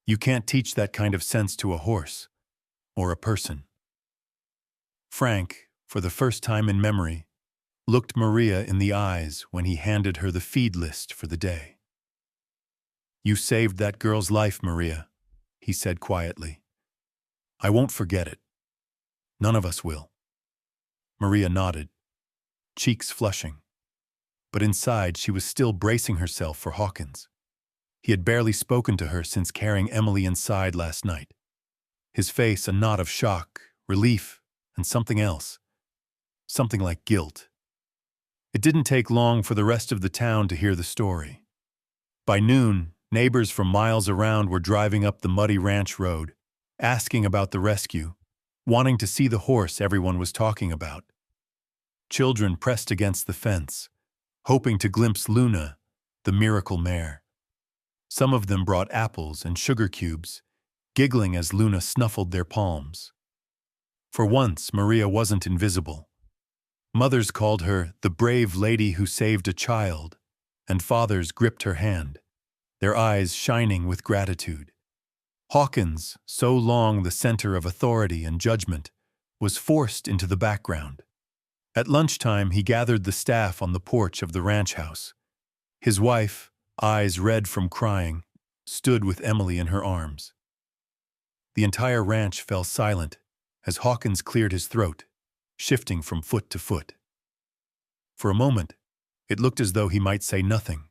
S1: "You can't teach that kind of sense to a horse, or a person." Frank, for the first time in memory, looked Maria in the eyes when he handed her the feed list for the day. "You saved that girl's life, Maria," he said quietly. "I won't forget it. None of us will." Maria nodded, cheeks flushing, but inside she was still bracing herself for Hawkins. He had barely spoken to her since carrying Emily inside last night, his face a knot of shock, relief, and something else, something like guilt. It didn't take long for the rest of the town to hear the story. By noon, neighbors from miles around were driving up the muddy ranch road, asking about the rescue, wanting to see the horse everyone was talking about. Children pressed against the fence, hoping to glimpse Luna, the miracle mare. Some of them brought apples and sugar cubes, giggling as Luna snuffled their palms. For once, Maria wasn't invisible. Mothers called her the brave lady who saved a child, and fathers gripped her hand, their eyes shining with gratitude. Hawkins, so long the center of authority and judgment, was forced into the background. At lunchtime, he gathered the staff on the porch of the ranch house. His wife, eyes red from crying, stood with Emily in her arms. The entire ranch fell silent as Hawkins cleared his throat, shifting from foot to foot. For a moment, it looked as though he might say nothing,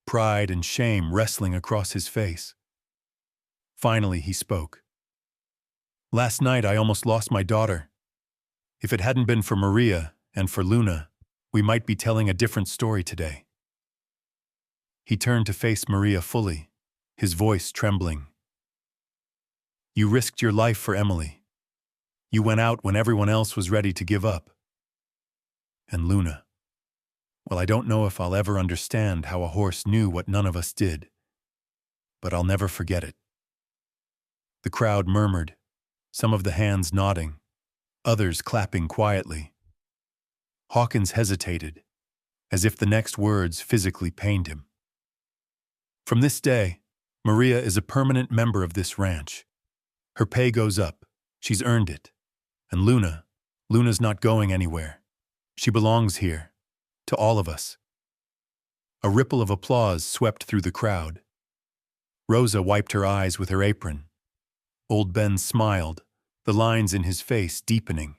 S1: pride and shame wrestling across his face. Finally, he spoke. "Last night, I almost lost my daughter. If it hadn't been for Maria and for Luna, we might be telling a different story today." He turned to face Maria fully, his voice trembling. "You risked your life for Emily. You went out when everyone else was ready to give up. And Luna, well, I don't know if I'll ever understand how a horse knew what none of us did, but I'll never forget it." The crowd murmured, some of the hands nodding, others clapping quietly. Hawkins hesitated, as if the next words physically pained him. "From this day, Maria is a permanent member of this ranch. Her pay goes up. She's earned it. And Luna's not going anywhere. She belongs here, to all of us." A ripple of applause swept through the crowd. Rosa wiped her eyes with her apron. Old Ben smiled, the lines in his face deepening.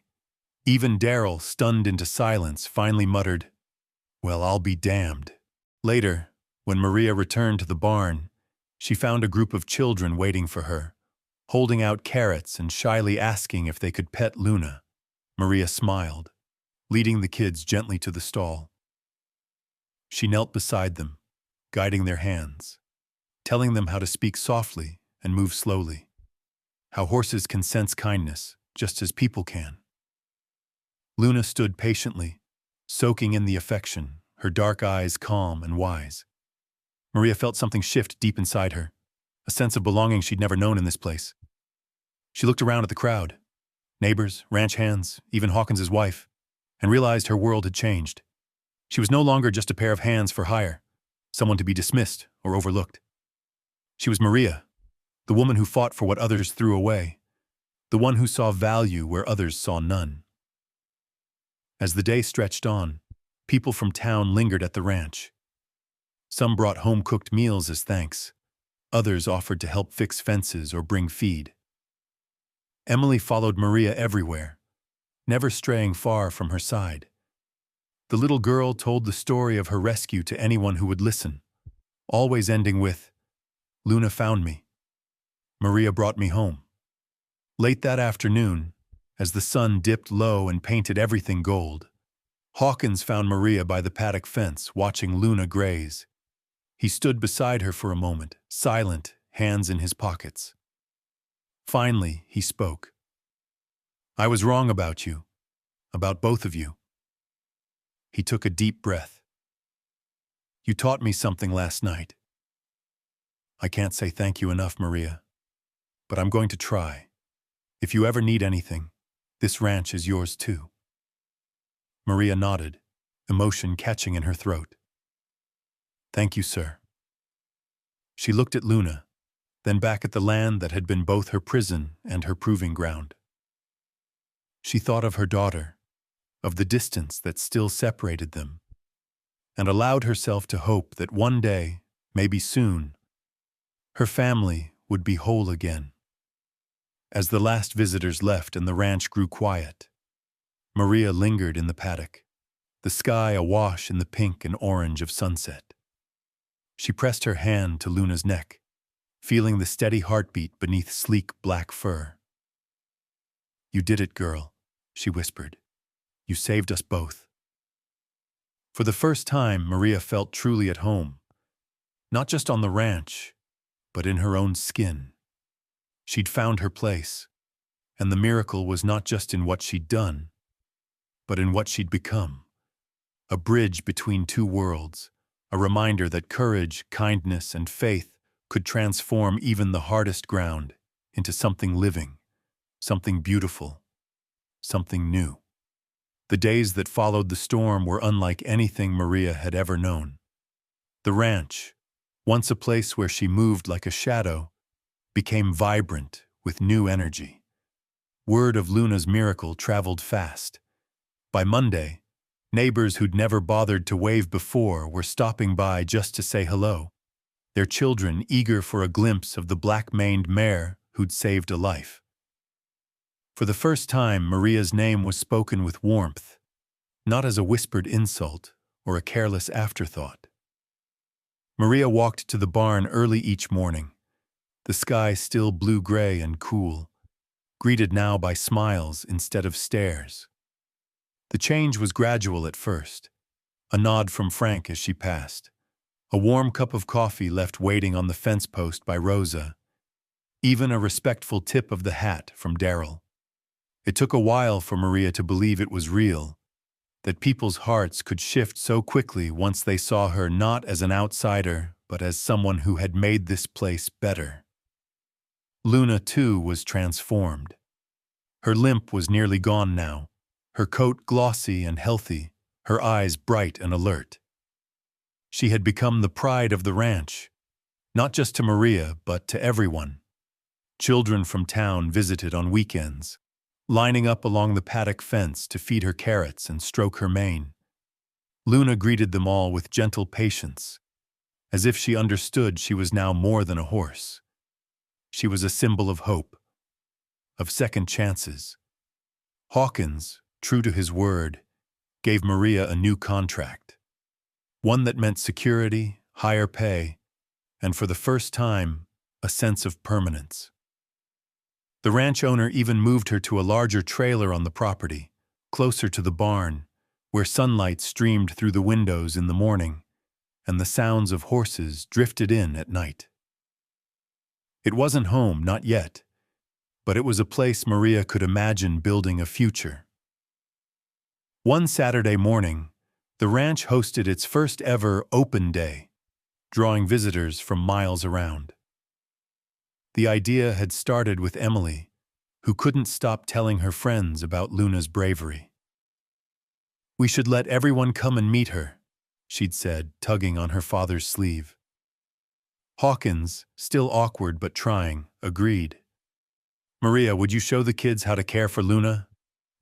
S1: Even Darrell, stunned into silence, finally muttered, "Well, I'll be damned." Later, when Maria returned to the barn, she found a group of children waiting for her, holding out carrots and shyly asking if they could pet Luna. Maria smiled, leading the kids gently to the stall. She knelt beside them, guiding their hands, telling them how to speak softly and move slowly, how horses can sense kindness just as people can. Luna stood patiently, soaking in the affection, her dark eyes calm and wise. Maria felt something shift deep inside her. a sense of belonging she'd never known in this place. She looked around at the crowd, neighbors, ranch hands, even Hawkins's wife, and realized her world had changed. She was no longer just a pair of hands for hire, someone to be dismissed or overlooked. She was Maria, the woman who fought for what others threw away, the one who saw value where others saw none. As the day stretched on, people from town lingered at the ranch. Some brought home-cooked meals as thanks. Others offered to help fix fences or bring feed. Emily followed Maria everywhere, never straying far from her side. The little girl told the story of her rescue to anyone who would listen, always ending with, "Luna found me. Maria brought me home." Late that afternoon, as the sun dipped low and painted everything gold, Hawkins found Maria by the paddock fence, watching Luna graze. He stood beside her for a moment, silent, hands in his pockets. Finally, he spoke. "I was wrong about you, about both of you." He took a deep breath. "You taught me something last night. I can't say thank you enough, Maria, but I'm going to try. If you ever need anything, this ranch is yours too." Maria nodded, emotion catching in her throat. "Thank you, sir." She looked at Luna, then back at the land that had been both her prison and her proving ground. She thought of her daughter, of the distance that still separated them, and allowed herself to hope that one day, maybe soon, her family would be whole again. As the last visitors left and the ranch grew quiet, Maria lingered in the paddock, the sky awash in the pink and orange of sunset. She pressed her hand to Luna's neck, feeling the steady heartbeat beneath sleek black fur. "You did it, girl," she whispered. "You saved us both." For the first time, Maria felt truly at home, not just on the ranch, but in her own skin. She'd found her place, and the miracle was not just in what she'd done, but in what she'd become. A bridge between two worlds, a reminder that courage, kindness, and faith could transform even the hardest ground into something living, something beautiful, something new. The days that followed the storm were unlike anything Maria had ever known. The ranch, once a place where she moved like a shadow, became vibrant with new energy. Word of Luna's miracle traveled fast. By Monday, neighbors who'd never bothered to wave before were stopping by just to say hello, their children eager for a glimpse of the black-maned mare who'd saved a life. For the first time, Maria's name was spoken with warmth, not as a whispered insult or a careless afterthought. Maria walked to the barn early each morning, the sky still blue-gray and cool, greeted now by smiles instead of stares. The change was gradual at first, a nod from Frank as she passed, a warm cup of coffee left waiting on the fence post by Rosa, even a respectful tip of the hat from Daryl. It took a while for Maria to believe it was real, that people's hearts could shift so quickly once they saw her not as an outsider, but as someone who had made this place better. Luna, too, was transformed. Her limp was nearly gone now, her coat glossy and healthy, her eyes bright and alert. She had become the pride of the ranch, not just to Maria, but to everyone. Children from town visited on weekends, lining up along the paddock fence to feed her carrots and stroke her mane. Luna greeted them all with gentle patience, as if she understood she was now more than a horse. She was a symbol of hope, of second chances. Hawkins, true to his word, gave Maria a new contract, one that meant security, higher pay, and for the first time, a sense of permanence. The ranch owner even moved her to a larger trailer on the property, closer to the barn, where sunlight streamed through the windows in the morning, and the sounds of horses drifted in at night. It wasn't home, not yet, but it was a place Maria could imagine building a future. One Saturday morning, the ranch hosted its first ever open day, drawing visitors from miles around. The idea had started with Emily, who couldn't stop telling her friends about Luna's bravery. "We should let everyone come and meet her," she'd said, tugging on her father's sleeve. Hawkins, still awkward but trying, agreed. "Maria, would you show the kids how to care for Luna?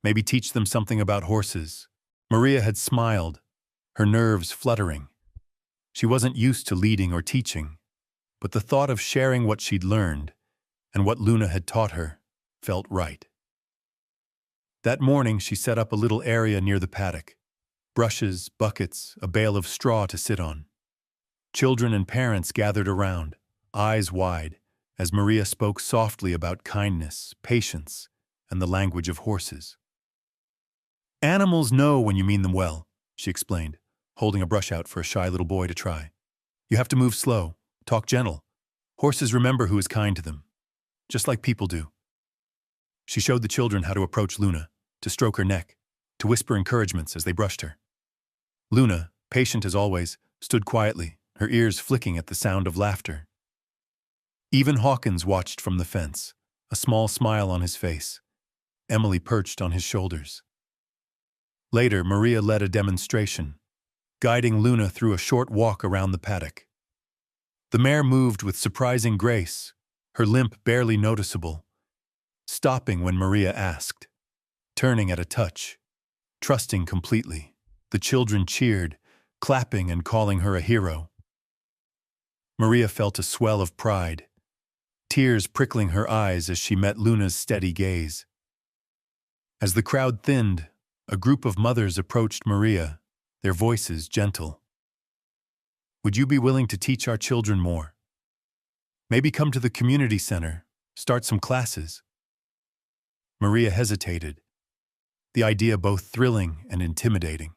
S1: Maybe teach them something about horses?" Maria had smiled, her nerves fluttering. She wasn't used to leading or teaching, but the thought of sharing what she'd learned and what Luna had taught her felt right. That morning she set up a little area near the paddock. Brushes, buckets, a bale of straw to sit on. Children and parents gathered around, eyes wide, as Maria spoke softly about kindness, patience, and the language of horses. "Animals know when you mean them well," she explained, holding a brush out for a shy little boy to try. "You have to move slow, talk gentle. Horses remember who is kind to them, just like people do." She showed the children how to approach Luna, to stroke her neck, to whisper encouragements as they brushed her. Luna, patient as always, stood quietly, her ears flicking at the sound of laughter. Even Hawkins watched from the fence, a small smile on his face. Emily perched on his shoulders. Later, Maria led a demonstration, guiding Luna through a short walk around the paddock. The mare moved with surprising grace, her limp barely noticeable, stopping when Maria asked, turning at a touch, trusting completely. The children cheered, clapping and calling her a hero. Maria felt a swell of pride, tears prickling her eyes as she met Luna's steady gaze. As the crowd thinned, a group of mothers approached Maria, their voices gentle. "Would you be willing to teach our children more? Maybe come to the community center, start some classes?" Maria hesitated, the idea both thrilling and intimidating.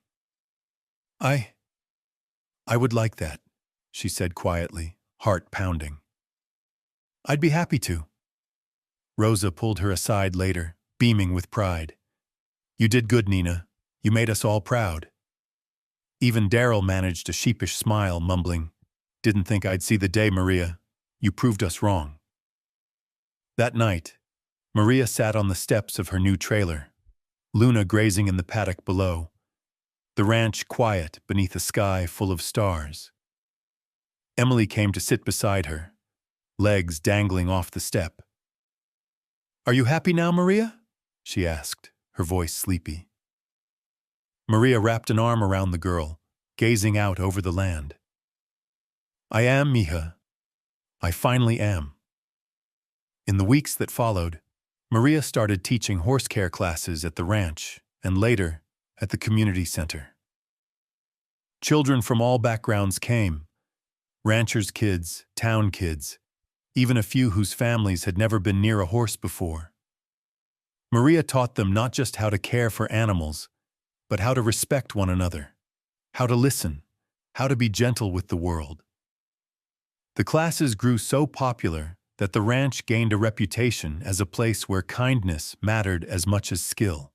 S1: I would like that," she said quietly, heart pounding. "I'd be happy to." Rosa pulled her aside later, beaming with pride. "You did good, Nina. You made us all proud." Even Daryl managed a sheepish smile, mumbling, "Didn't think I'd see the day, Maria. You proved us wrong." That night, Maria sat on the steps of her new trailer, Luna grazing in the paddock below, the ranch quiet beneath a sky full of stars. Emily came to sit beside her, legs dangling off the step. "Are you happy now, Maria?" she asked, her voice sleepy. Maria wrapped an arm around the girl, gazing out over the land. "I am, mija. I finally am." In the weeks that followed, Maria started teaching horse care classes at the ranch and later at the community center. Children from all backgrounds came, ranchers' kids, town kids, even a few whose families had never been near a horse before. Maria taught them not just how to care for animals, but how to respect one another, how to listen, how to be gentle with the world. The classes grew so popular that the ranch gained a reputation as a place where kindness mattered as much as skill.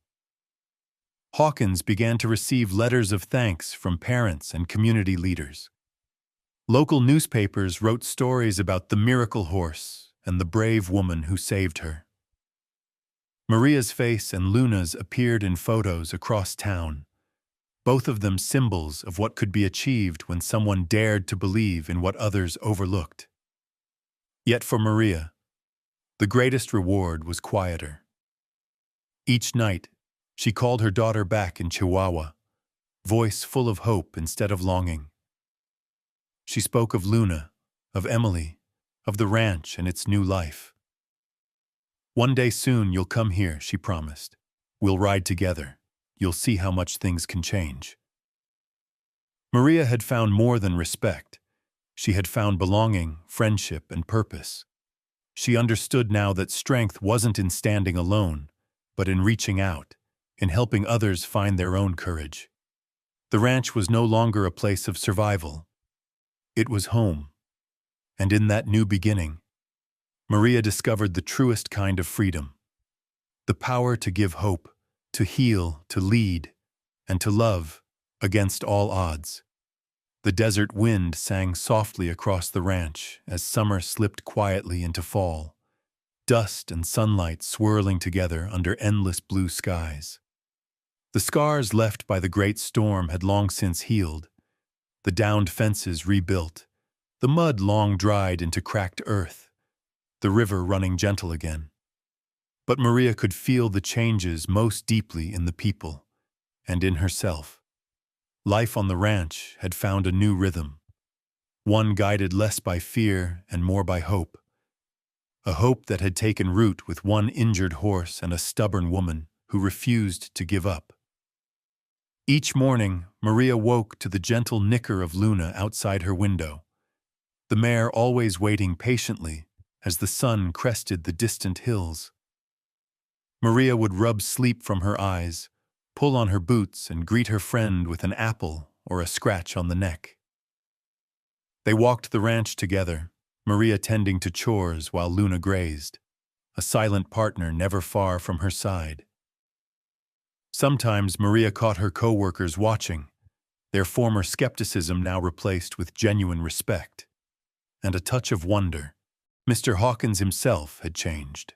S1: Hawkins began to receive letters of thanks from parents and community leaders. Local newspapers wrote stories about the miracle horse and the brave woman who saved her. Maria's face and Luna's appeared in photos across town, both of them symbols of what could be achieved when someone dared to believe in what others overlooked. Yet for Maria, the greatest reward was quieter. Each night, she called her daughter back in Chihuahua, voice full of hope instead of longing. She spoke of Luna, of Emily, of the ranch and its new life. "One day soon you'll come here," she promised. "We'll ride together. You'll see how much things can change." Maria had found more than respect. She had found belonging, friendship, and purpose. She understood now that strength wasn't in standing alone, but in reaching out, in helping others find their own courage. The ranch was no longer a place of survival. It was home. And in that new beginning, Maria discovered the truest kind of freedom. The power to give hope, to heal, to lead, and to love against all odds. The desert wind sang softly across the ranch as summer slipped quietly into fall, dust and sunlight swirling together under endless blue skies. The scars left by the great storm had long since healed, the downed fences rebuilt, the mud long dried into cracked earth, the river running gentle again. But Maria could feel the changes most deeply in the people and in herself. Life on the ranch had found a new rhythm, one guided less by fear and more by hope. A hope that had taken root with one injured horse and a stubborn woman who refused to give up. Each morning, Maria woke to the gentle nicker of Luna outside her window, the mare always waiting patiently as the sun crested the distant hills. Maria would rub sleep from her eyes, pull on her boots, and greet her friend with an apple or a scratch on the neck. They walked the ranch together, Maria tending to chores while Luna grazed, a silent partner never far from her side. Sometimes Maria caught her co-workers watching, their former skepticism now replaced with genuine respect. And a touch of wonder. Mr. Hawkins himself had changed.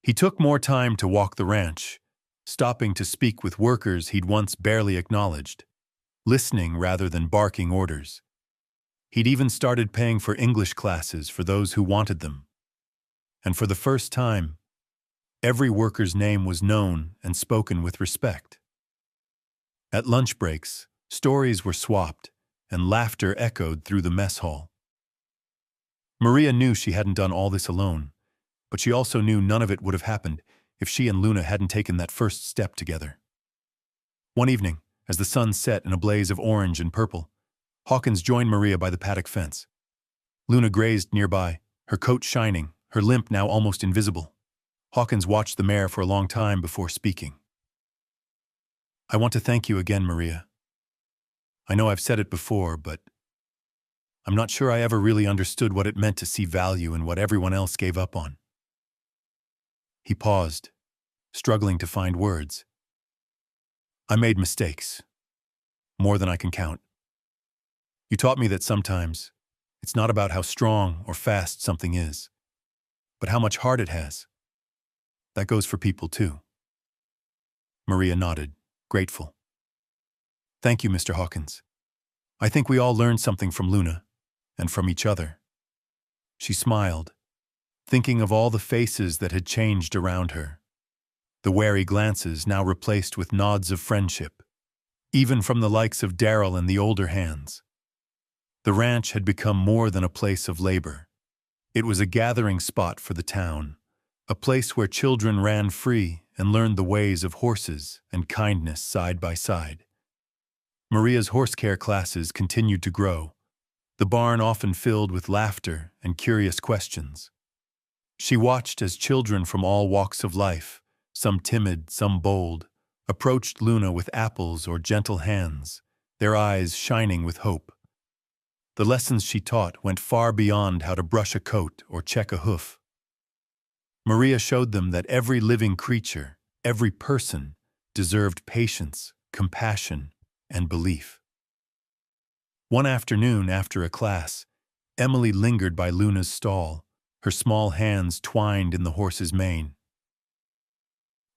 S1: He took more time to walk the ranch, stopping to speak with workers he'd once barely acknowledged, listening rather than barking orders. He'd even started paying for English classes for those who wanted them. And for the first time, every worker's name was known and spoken with respect. At lunch breaks, stories were swapped, and laughter echoed through the mess hall. Maria knew she hadn't done all this alone, but she also knew none of it would have happened if she and Luna hadn't taken that first step together. One evening, as the sun set in a blaze of orange and purple, Hawkins joined Maria by the paddock fence. Luna grazed nearby, her coat shining, her limp now almost invisible. Hawkins watched the mare for a long time before speaking. "I want to thank you again, Maria. I know I've said it before, but I'm not sure I ever really understood what it meant to see value in what everyone else gave up on." He paused, struggling to find words. "I made mistakes, more than I can count. You taught me that sometimes it's not about how strong or fast something is, but how much heart it has. That goes for people too." Maria nodded, grateful. "Thank you, Mr. Hawkins. I think we all learned something from Luna, and from each other." She smiled, thinking of all the faces that had changed around her, the wary glances now replaced with nods of friendship, even from the likes of Darryl and the older hands. The ranch had become more than a place of labor. It was a gathering spot for the town, a place where children ran free and learned the ways of horses and kindness side by side. Maria's horse care classes continued to grow, the barn often filled with laughter and curious questions. She watched as children from all walks of life, some timid, some bold, approached Luna with apples or gentle hands, their eyes shining with hope. The lessons she taught went far beyond how to brush a coat or check a hoof. Maria showed them that every living creature, every person, deserved patience, compassion, and belief. One afternoon after a class, Emily lingered by Luna's stall, her small hands twined in the horse's mane.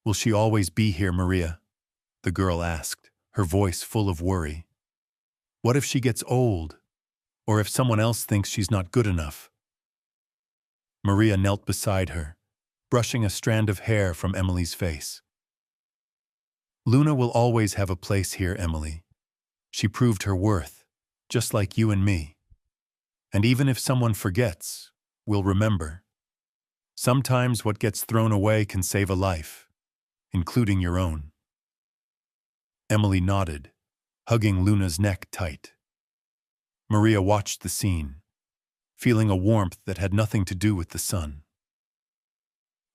S1: "Will she always be here, Maria?" the girl asked, her voice full of worry. "What if she gets old? Or if someone else thinks she's not good enough?" Maria knelt beside her, brushing a strand of hair from Emily's face. "Luna will always have a place here, Emily. She proved her worth, just like you and me. And even if someone forgets, we'll remember. Sometimes what gets thrown away can save a life, including your own." Emily nodded, hugging Luna's neck tight. Maria watched the scene, feeling a warmth that had nothing to do with the sun.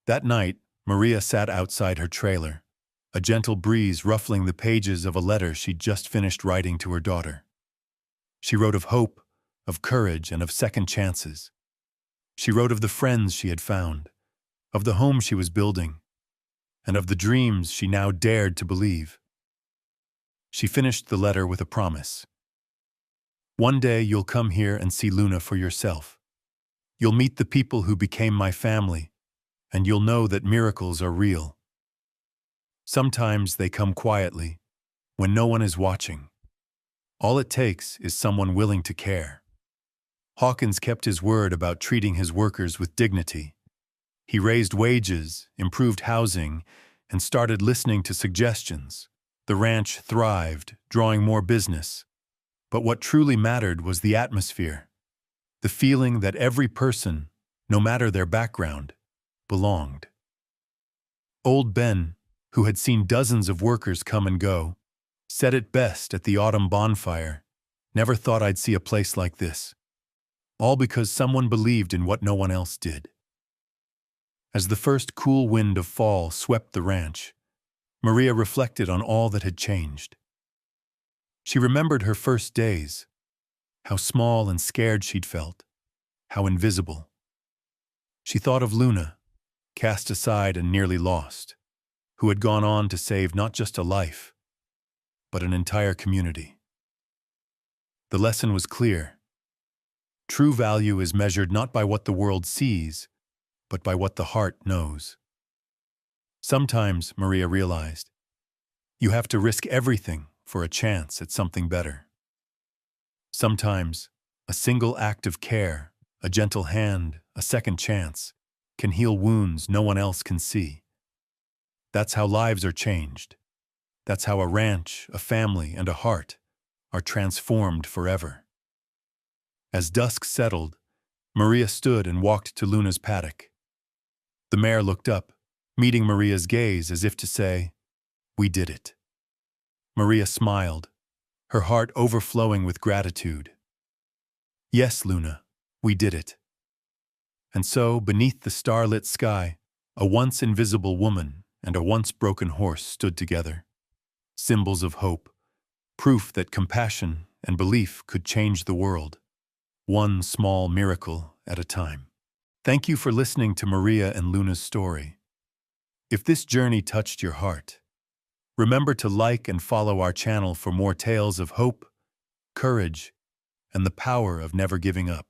S1: That night, Maria sat outside her trailer, a gentle breeze ruffling the pages of a letter she'd just finished writing to her daughter. She wrote of hope, of courage, and of second chances. She wrote of the friends she had found, of the home she was building, and of the dreams she now dared to believe. She finished the letter with a promise. One day you'll come here and see Luna for yourself. You'll meet the people who became my family, and you'll know that miracles are real. Sometimes they come quietly, when no one is watching. All it takes is someone willing to care. Hawkins kept his word about treating his workers with dignity. He raised wages, improved housing, and started listening to suggestions. The ranch thrived, drawing more business. But what truly mattered was the atmosphere, the feeling that every person, no matter their background, belonged. Old Ben, who had seen dozens of workers come and go, said it best at the autumn bonfire, "Never thought I'd see a place like this." All because someone believed in what no one else did. As the first cool wind of fall swept the ranch, Maria reflected on all that had changed. She remembered her first days, how small and scared she'd felt, how invisible. She thought of Luna, cast aside and nearly lost, who had gone on to save not just a life, but an entire community. The lesson was clear. True value is measured not by what the world sees, but by what the heart knows. Sometimes, Maria realized, you have to risk everything for a chance at something better. Sometimes, a single act of care, a gentle hand, a second chance, can heal wounds no one else can see. That's how lives are changed. That's how a ranch, a family, and a heart are transformed forever. As dusk settled, Maria stood and walked to Luna's paddock. The mare looked up, meeting Maria's gaze as if to say, "We did it." Maria smiled, her heart overflowing with gratitude. "Yes, Luna, we did it." And so, beneath the starlit sky, a once invisible woman and a once broken horse stood together. Symbols of hope, proof that compassion and belief could change the world, one small miracle at a time. Thank you for listening to Maria and Luna's story. If this journey touched your heart, remember to like and follow our channel for more tales of hope, courage, and the power of never giving up.